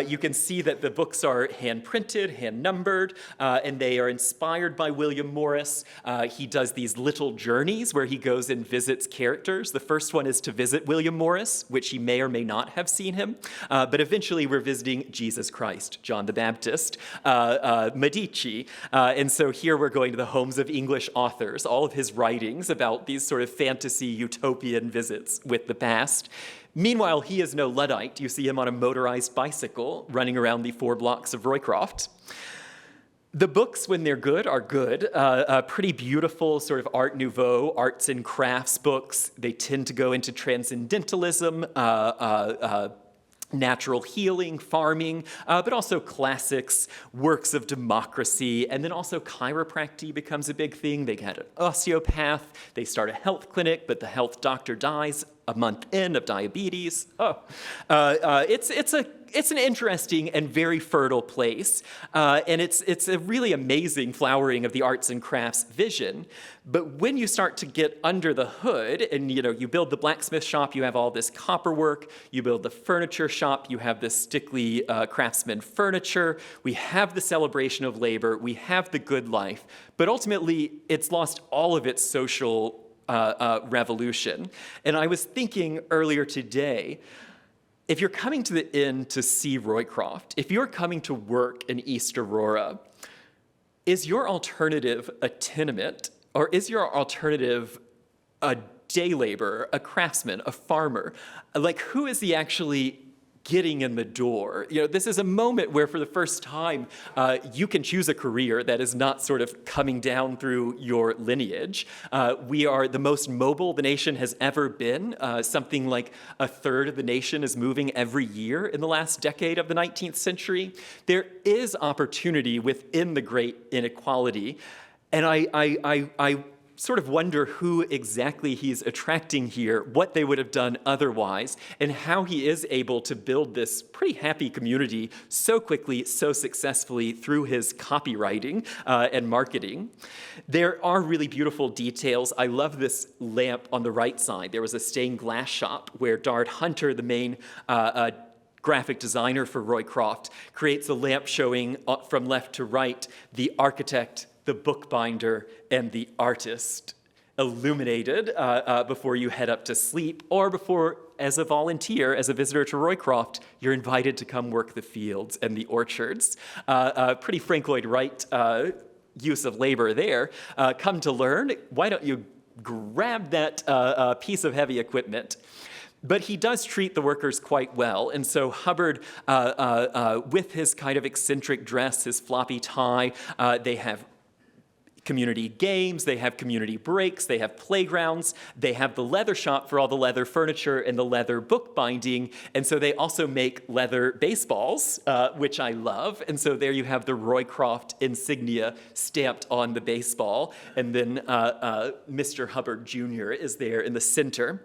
You can see that the books are hand-printed, hand-numbered, and they are inspired by William Morris. He does these little journeys where he goes and visits characters. The first one is to visit William Morris, which he may or may not have seen him. But eventually we're visiting Jesus Christ, John the Baptist, Medici. And so here we're going to the homes of English authors, all of his writings about these sort of fantasy utopian visits with the past. Meanwhile, he is no Luddite. You see him on a motorized bicycle running around the 4 blocks of Roycroft. The books, when they're good, are good. Pretty beautiful sort of Art Nouveau, arts and crafts books. They tend to go into transcendentalism, natural healing, farming, but also classics, works of democracy, and then also chiropractic becomes a big thing. They had an osteopath. They start a health clinic, but the health doctor dies a month in of diabetes. It's an interesting and very fertile place, and it's a really amazing flowering of the arts and crafts vision. But when you start to get under the hood, and you build the blacksmith shop, you have all this copper work. You build the furniture shop, you have this Stickley Craftsman furniture. We have the celebration of labor. We have the good life. But ultimately, it's lost all of its social revolution. And I was thinking earlier today, if you're coming to the inn to see Roycroft, if you're coming to work in East Aurora, is your alternative a tenement, or is your alternative a day laborer, a craftsman, a farmer? Like, who is the actually getting in the door. This is a moment where for the first time you can choose a career that is not sort of coming down through your lineage. We are the most mobile the nation has ever been. Something like a third of the nation is moving every year in the last decade of the 19th century. There is opportunity within the great inequality. And I sort of wonder who exactly he's attracting here, what they would have done otherwise, and how he is able to build this pretty happy community so quickly, so successfully through his copywriting and marketing. There are really beautiful details. I love this lamp on the right side. There was a stained glass shop where Dard Hunter, the main graphic designer for Roycroft, creates a lamp showing from left to right the architect, the bookbinder, and the artist illuminated before you head up to sleep, or before, as a volunteer, as a visitor to Roycroft, you're invited to come work the fields and the orchards. Pretty Frank Lloyd Wright use of labor there. Come to learn, why don't you grab that piece of heavy equipment? But he does treat the workers quite well. And so Hubbard, with his kind of eccentric dress, his floppy tie, they have community games, they have community breaks, they have playgrounds, they have the leather shop for all the leather furniture and the leather bookbinding, and so they also make leather baseballs, which I love, and so there you have the Roycroft insignia stamped on the baseball, and then Mr. Hubbard Jr. is there in the center.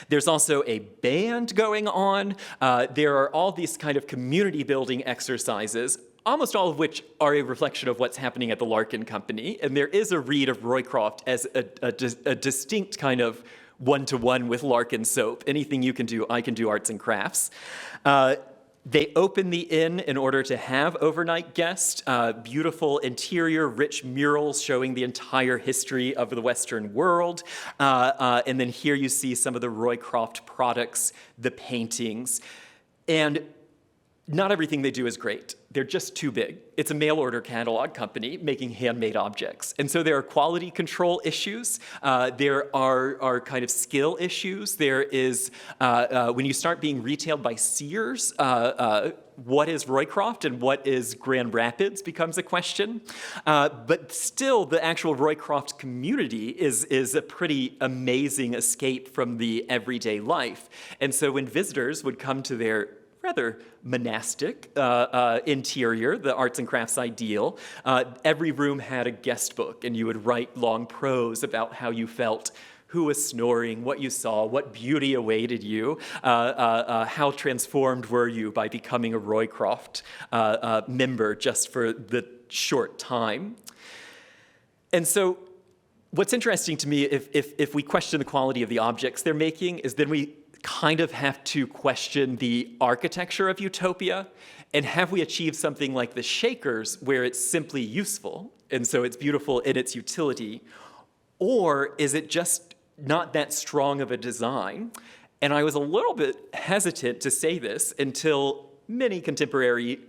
There's also a band going on. There are all these kind of community building exercises, almost all of which are a reflection of what's happening at the Larkin Company. And there is a read of Roycroft as a distinct kind of one-to-one with Larkin soap. Anything you can do, I can do arts and crafts. They open the inn in order to have overnight guests, beautiful interior, rich murals showing the entire history of the Western world. And then here you see some of the Roycroft products, the paintings. And not everything they do is great. They're just too big. It's a mail-order catalog company making handmade objects. And so there are quality control issues. There are kind of skill issues. There is, when you start being retailed by Sears, what is Roycroft and what is Grand Rapids becomes a question. But still, the actual Roycroft community is a pretty amazing escape from the everyday life. And so when visitors would come to their rather monastic interior, the arts and crafts ideal. Every room had a guest book, and you would write long prose about how you felt, who was snoring, what you saw, what beauty awaited you, how transformed were you by becoming a Roycroft member just for the short time. And so what's interesting to me, if we question the quality of the objects they're making, is then we kind of have to question the architecture of utopia, and have we achieved something like the Shakers where it's simply useful, and so it's beautiful in its utility, or is it just not that strong of a design? And I was a little bit hesitant to say this until many contemporary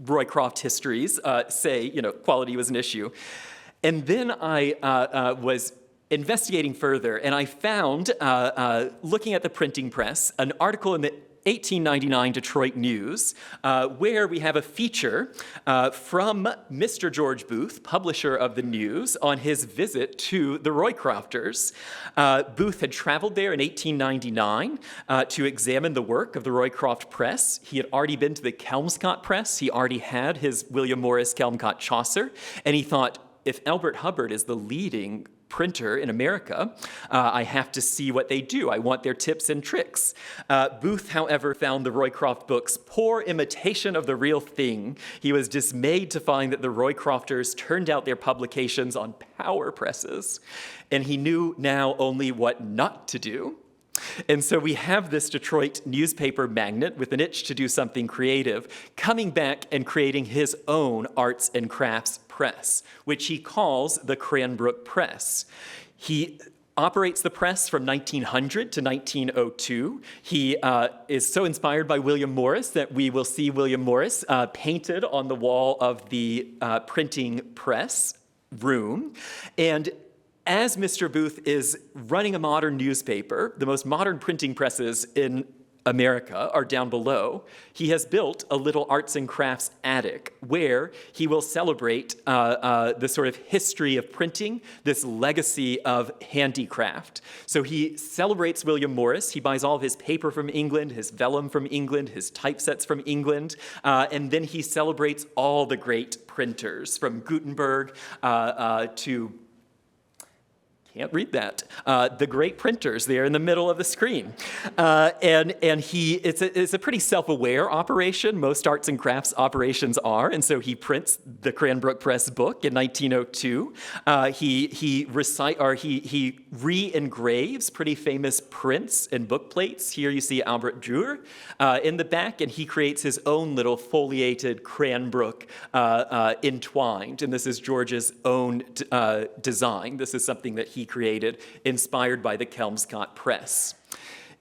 Roycroft histories say, quality was an issue. And then I was investigating further, and I found, looking at the printing press, an article in the 1899 Detroit News, where we have a feature from Mr. George Booth, publisher of the News, on his visit to the Roycrofters. Booth had traveled there in 1899 to examine the work of the Roycroft Press. He had already been to the Kelmscott Press. He already had his William Morris Kelmscott Chaucer, and he thought, if Elbert Hubbard is the leading printer in America, I have to see what they do. I want their tips and tricks. Booth, however, found the Roycroft books poor imitation of the real thing. He was dismayed to find that the Roycrofters turned out their publications on power presses, and he knew now only what not to do. And so we have this Detroit newspaper magnate with an itch to do something creative, coming back and creating his own arts and crafts press, which he calls the Cranbrook Press. He operates the press from 1900 to 1902. He is so inspired by William Morris that we will see William Morris painted on the wall of the printing press room. And as Mr. Booth is running a modern newspaper, the most modern printing presses in America are down below. He has built a little arts and crafts attic where he will celebrate the sort of history of printing, this legacy of handicraft. So he celebrates William Morris. He buys all of his paper from England, his vellum from England, his typesets from England, and then he celebrates all the great printers from Gutenberg to can't read that. The great printers there in the middle of the screen. And it's a pretty self-aware operation. Most arts and crafts operations are. And so he prints the Cranbrook Press book in 1902. He re-engraves pretty famous prints and book plates. Here you see Albert Dürer in the back, and he creates his own little foliated Cranbrook entwined. And this is George's own design. This is something that he created, inspired by the Kelmscott Press.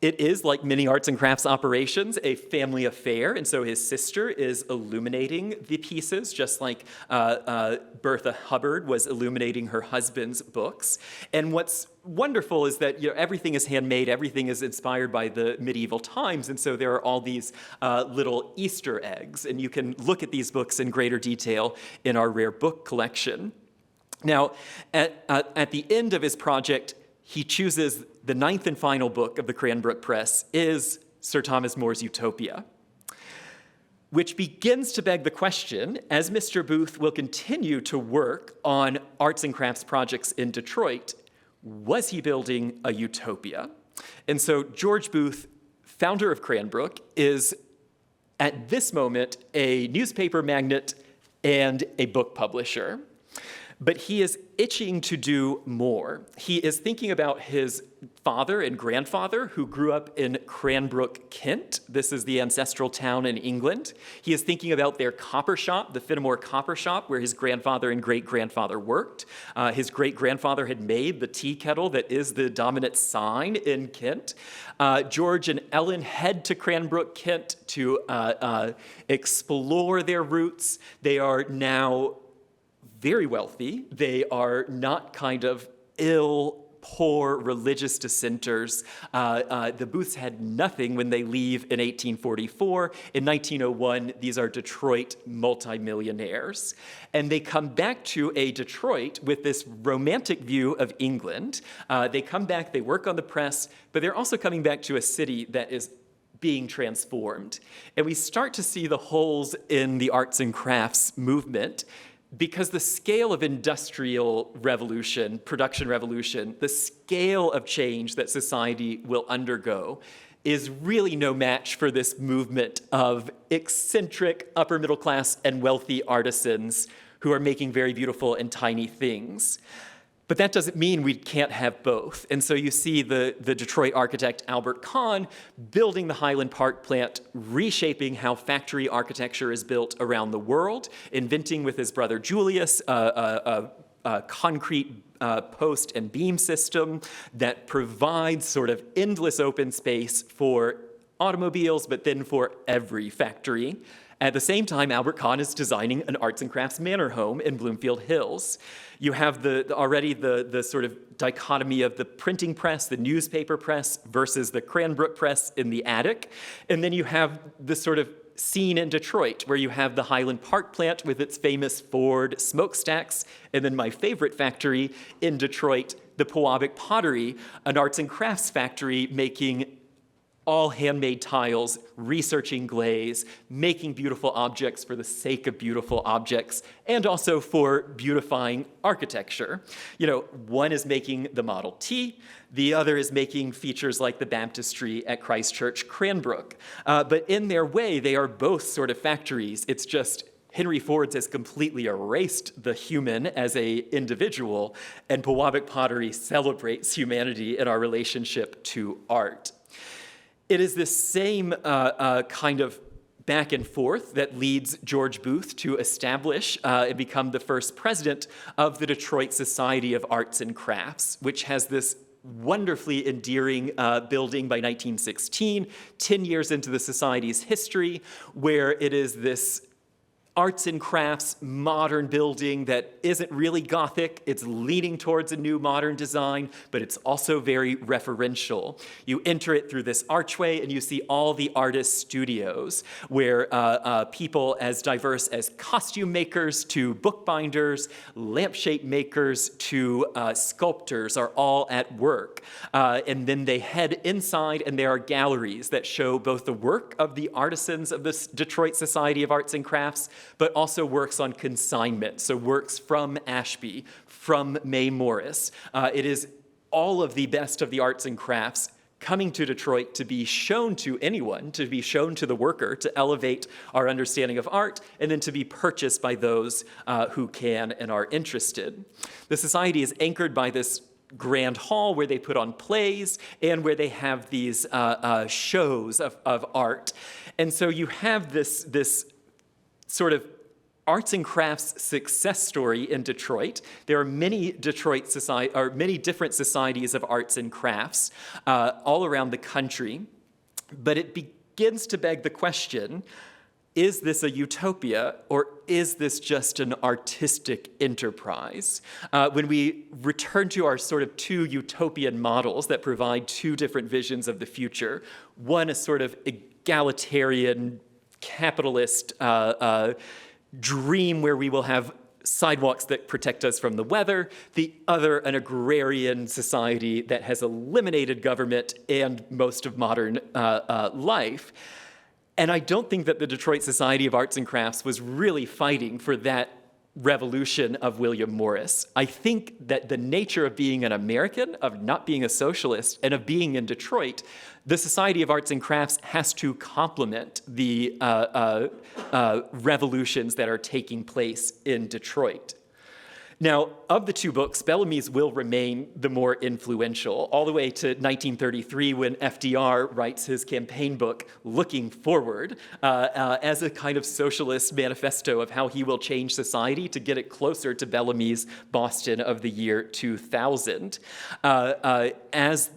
It is, like many arts and crafts operations, a family affair, and so his sister is illuminating the pieces, just like Bertha Hubbard was illuminating her husband's books. And what's wonderful is that everything is handmade, everything is inspired by the medieval times, and so there are all these little Easter eggs, and you can look at these books in greater detail in our rare book collection. Now, at the end of his project, he chooses the ninth and final book of the Cranbrook Press is Sir Thomas More's Utopia, which begins to beg the question, as Mr. Booth will continue to work on arts and crafts projects in Detroit, was he building a utopia? And so George Booth, founder of Cranbrook, is at this moment a newspaper magnate and a book publisher. But he is itching to do more. He is thinking about his father and grandfather who grew up in Cranbrook, Kent. This is the ancestral town in England. He is thinking about their copper shop, the Fenimore Copper Shop, where his grandfather and great-grandfather worked. His great-grandfather had made the tea kettle that is the dominant sign in Kent. George and Ellen head to Cranbrook, Kent to explore their roots. They are now very wealthy. They are not kind of ill, poor religious dissenters. The Booths had nothing when they leave in 1844. In 1901, these are Detroit multimillionaires. And they come back to a Detroit with this romantic view of England. They come back, they work on the press, but they're also coming back to a city that is being transformed. And we start to see the holes in the arts and crafts movement, because the scale of industrial revolution, production revolution, the scale of change that society will undergo is really no match for this movement of eccentric upper middle class and wealthy artisans who are making very beautiful and tiny things. But that doesn't mean we can't have both. And so you see the Detroit architect Albert Kahn building the Highland Park plant, reshaping how factory architecture is built around the world, inventing with his brother Julius a concrete post and beam system that provides sort of endless open space for automobiles, but then for every factory. At the same time, Albert Kahn is designing an arts and crafts manor home in Bloomfield Hills. You have already the sort of dichotomy of the printing press, the newspaper press, versus the Cranbrook Press in the attic. And then you have this sort of scene in Detroit where you have the Highland Park plant with its famous Ford smokestacks, and then my favorite factory in Detroit, the Pewabic Pottery, an arts and crafts factory making all handmade tiles, researching glaze, making beautiful objects for the sake of beautiful objects, and also for beautifying architecture. One is making the Model T, the other is making features like the baptistry at Christ Church, Cranbrook. But in their way, they are both sort of factories. It's just Henry Ford's has completely erased the human as an individual, and Pewabic Pottery celebrates humanity in our relationship to art. It is this same kind of back and forth that leads George Booth to establish and become the first president of the Detroit Society of Arts and Crafts, which has this wonderfully endearing building by 1916, 10 years into the society's history, where it is this arts and crafts, modern building that isn't really Gothic. It's leaning towards a new modern design, but it's also very referential. You enter it through this archway and you see all the artist studios where people as diverse as costume makers to bookbinders, lampshade makers to sculptors are all at work. And then they head inside and there are galleries that show both the work of the artisans of this Detroit Society of Arts and Crafts, but also works on consignment, so works from Ashby, from May Morris. It is all of the best of the arts and crafts coming to Detroit to be shown to anyone, to be shown to the worker, to elevate our understanding of art, and then to be purchased by those who can and are interested. The society is anchored by this grand hall where they put on plays and where they have these shows of art. And so you have this sort of arts and crafts success story in Detroit. There are many many different societies of arts and crafts all around the country, but it begins to beg the question, is this a utopia or is this just an artistic enterprise? When we return to our sort of two utopian models that provide two different visions of the future, one a sort of egalitarian capitalist dream where we will have sidewalks that protect us from the weather, the other an agrarian society that has eliminated government and most of modern life. And I don't think that the Detroit Society of Arts and Crafts was really fighting for that revolution of William Morris. I think that the nature of being an American, of not being a socialist, and of being in Detroit, the Society of Arts and Crafts has to complement the revolutions that are taking place in Detroit. Now, of the two books, Bellamy's will remain the more influential, all the way to 1933 when FDR writes his campaign book, Looking Forward, as a kind of socialist manifesto of how he will change society to get it closer to Bellamy's Boston of the year 2000. As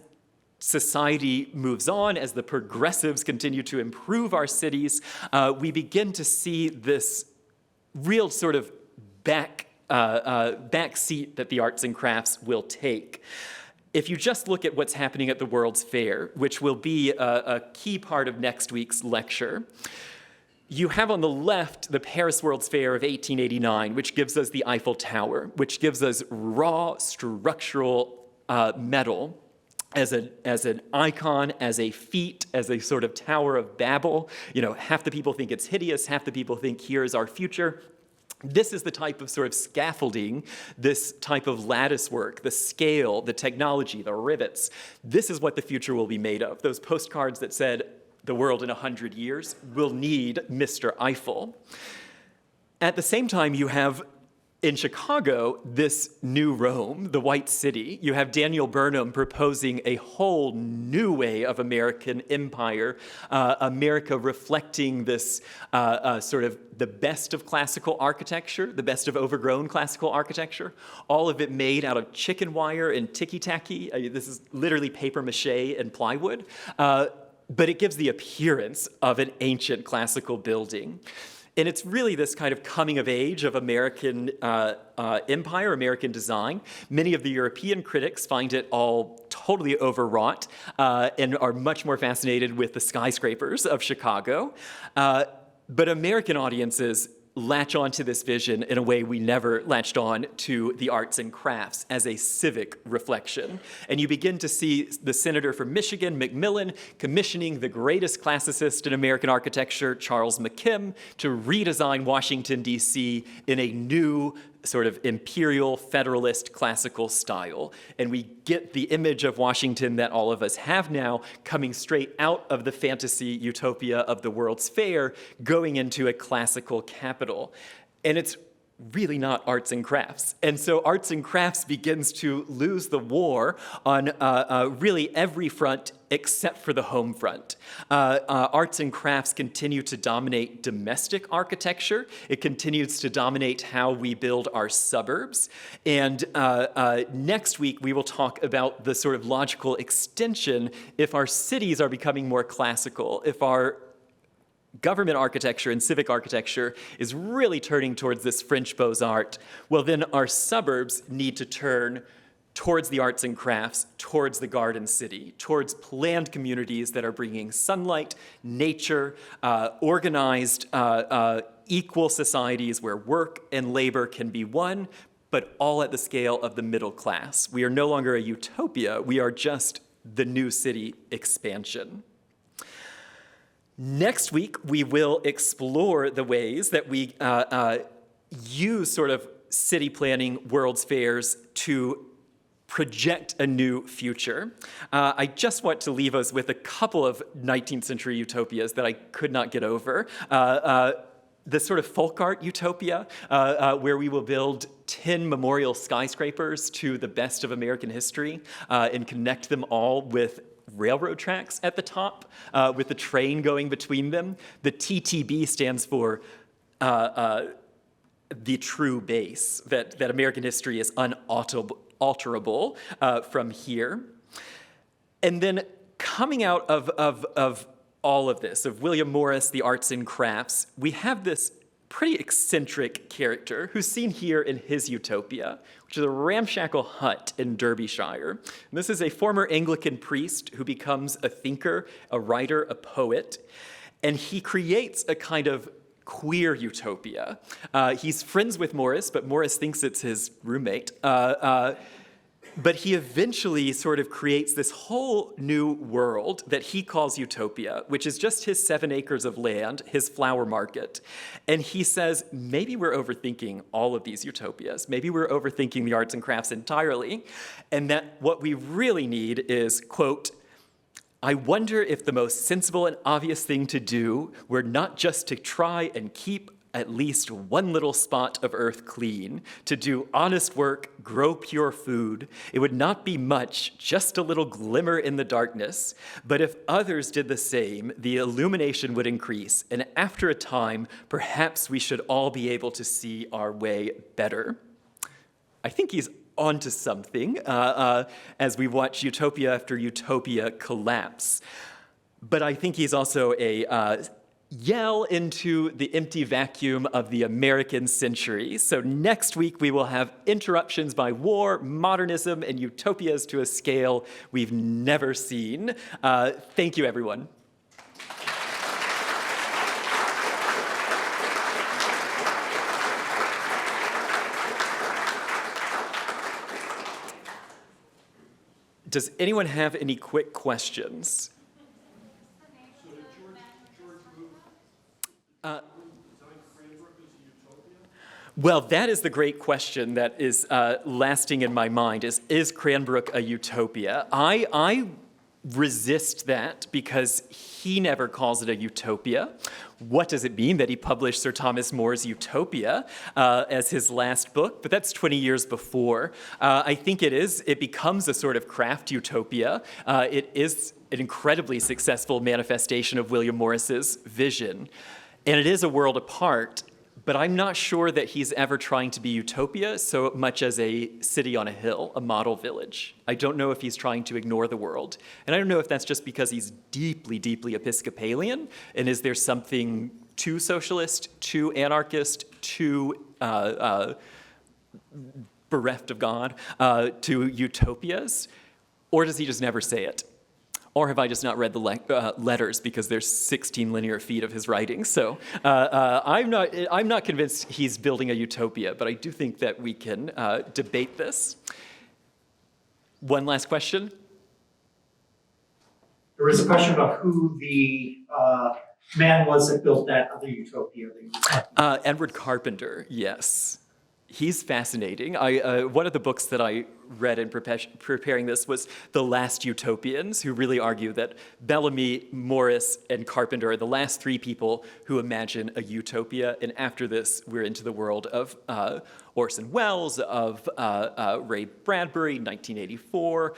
society moves on, as the progressives continue to improve our cities, we begin to see this real sort of back seat that the arts and crafts will take. If you just look at what's happening at the World's Fair, which will be a key part of next week's lecture, you have on the left the Paris World's Fair of 1889, which gives us the Eiffel Tower, which gives us raw structural metal as an icon, as a feat, as a sort of Tower of Babel. You know, half the people think it's hideous, half the people think here's our future. This is the type of sort of scaffolding, this type of lattice work, the scale, the technology, the rivets. This is what the future will be made of. Those postcards that said, the world in 100 years will need Mr. Eiffel. At the same time, you have in Chicago, this new Rome, the White City. You have Daniel Burnham proposing a whole new way of American empire, America reflecting this sort of the best of classical architecture, the best of overgrown classical architecture, all of it made out of chicken wire and ticky-tacky. This is literally paper mache and plywood, but it gives the appearance of an ancient classical building. And it's really this kind of coming of age of American empire, American design. Many of the European critics find it all totally overwrought and are much more fascinated with the skyscrapers of Chicago. But American audiences latch onto this vision in a way we never latched on to the arts and crafts, as a civic reflection. And you begin to see the senator from Michigan, Macmillan, commissioning the greatest classicist in American architecture, Charles McKim, to redesign Washington, D.C. in a new sort of imperial federalist classical style. And we get the image of Washington that all of us have now coming straight out of the fantasy utopia of the World's Fair, going into a classical capital. And it's really not arts and crafts. And so arts and crafts begins to lose the war on really every front except for the home front. Arts and crafts continue to dominate domestic architecture. It continues to dominate how we build our suburbs. And next week, we will talk about the sort of logical extension if our cities are becoming more classical, if our government architecture and civic architecture is really turning towards this French Beaux-Arts, well, then our suburbs need to turn towards the arts and crafts, towards the garden city, towards planned communities that are bringing sunlight, nature, organized, equal societies where work and labor can be one, but all at the scale of the middle class. We are no longer a utopia, we are just the new city expansion. Next week, we will explore the ways that we use sort of city planning, world's fairs to project a new future. I just want to leave us with a couple of 19th century utopias that I could not get over. The sort of folk art utopia, where we will build 10 memorial skyscrapers to the best of American history and connect them all with railroad tracks at the top, with the train going between them. The TTB stands for the true base, that American history is unalterable from here. And then coming out of all of this, of William Morris, the arts and crafts, we have this pretty eccentric character who's seen here in his utopia, which is a ramshackle hut in Derbyshire. And this is a former Anglican priest who becomes a thinker, a writer, a poet, and he creates a kind of queer utopia. He's friends with Morris, but Morris thinks it's his roommate. But he eventually sort of creates this whole new world that he calls utopia, which is just his 7 acres of land, his flower market. And he says, maybe we're overthinking all of these utopias. Maybe we're overthinking the arts and crafts entirely. And that what we really need is, quote, I wonder if the most sensible and obvious thing to do were not just to try and keep at least one little spot of earth clean, to do honest work, grow pure food. It would not be much, just a little glimmer in the darkness. But if others did the same, the illumination would increase, and after a time, perhaps we should all be able to see our way better. I think he's onto something as we watch utopia after utopia collapse. But I think he's also a yell into the empty vacuum of the American century. So next week we will have interruptions by war, modernism, and utopias to a scale we've never seen. Thank you, everyone. Does anyone have any quick questions? Well, that is the great question that is lasting in my mind, is Cranbrook a utopia? I resist that because he never calls it a utopia. What does it mean that he published Sir Thomas More's Utopia as his last book? But that's 20 years before. I think it becomes a sort of craft utopia. It is an incredibly successful manifestation of William Morris's vision. And it is a world apart, but I'm not sure that he's ever trying to be utopia so much as a city on a hill, a model village. I don't know if he's trying to ignore the world. And I don't know if that's just because he's deeply, deeply Episcopalian, and is there something too socialist, too anarchist, too bereft of God, to utopias? Or does he just never say it? Or have I just not read the letters because there's 16 linear feet of his writing? So I'm not convinced he's building a utopia, but I do think that we can debate this. One last question. There was a question about who the man was that built that other utopia. Edward Carpenter, yes. He's fascinating. One of the books that I read in preparing this was The Last Utopians, who really argue that Bellamy, Morris, and Carpenter are the last 3 people who imagine a utopia. And after this, we're into the world of Orson Welles, of Ray Bradbury, 1984.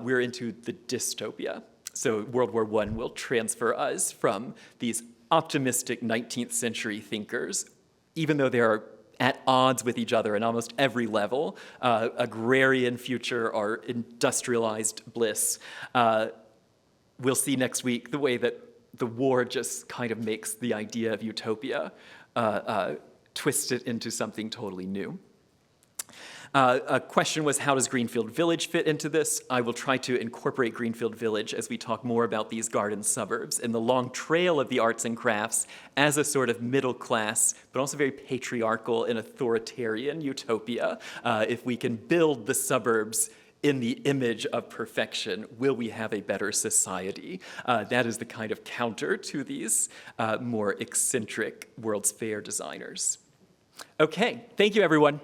We're into the dystopia. So World War I will transfer us from these optimistic 19th century thinkers, even though they are at odds with each other in almost every level, agrarian future or industrialized bliss. We'll see next week the way that the war just kind of makes the idea of utopia twist it into something totally new. A question was, how does Greenfield Village fit into this? I will try to incorporate Greenfield Village as we talk more about these garden suburbs and the long trail of the arts and crafts as a sort of middle class, but also very patriarchal and authoritarian utopia. If we can build the suburbs in the image of perfection, will we have a better society? That is the kind of counter to these more eccentric World's Fair designers. Okay, thank you, everyone.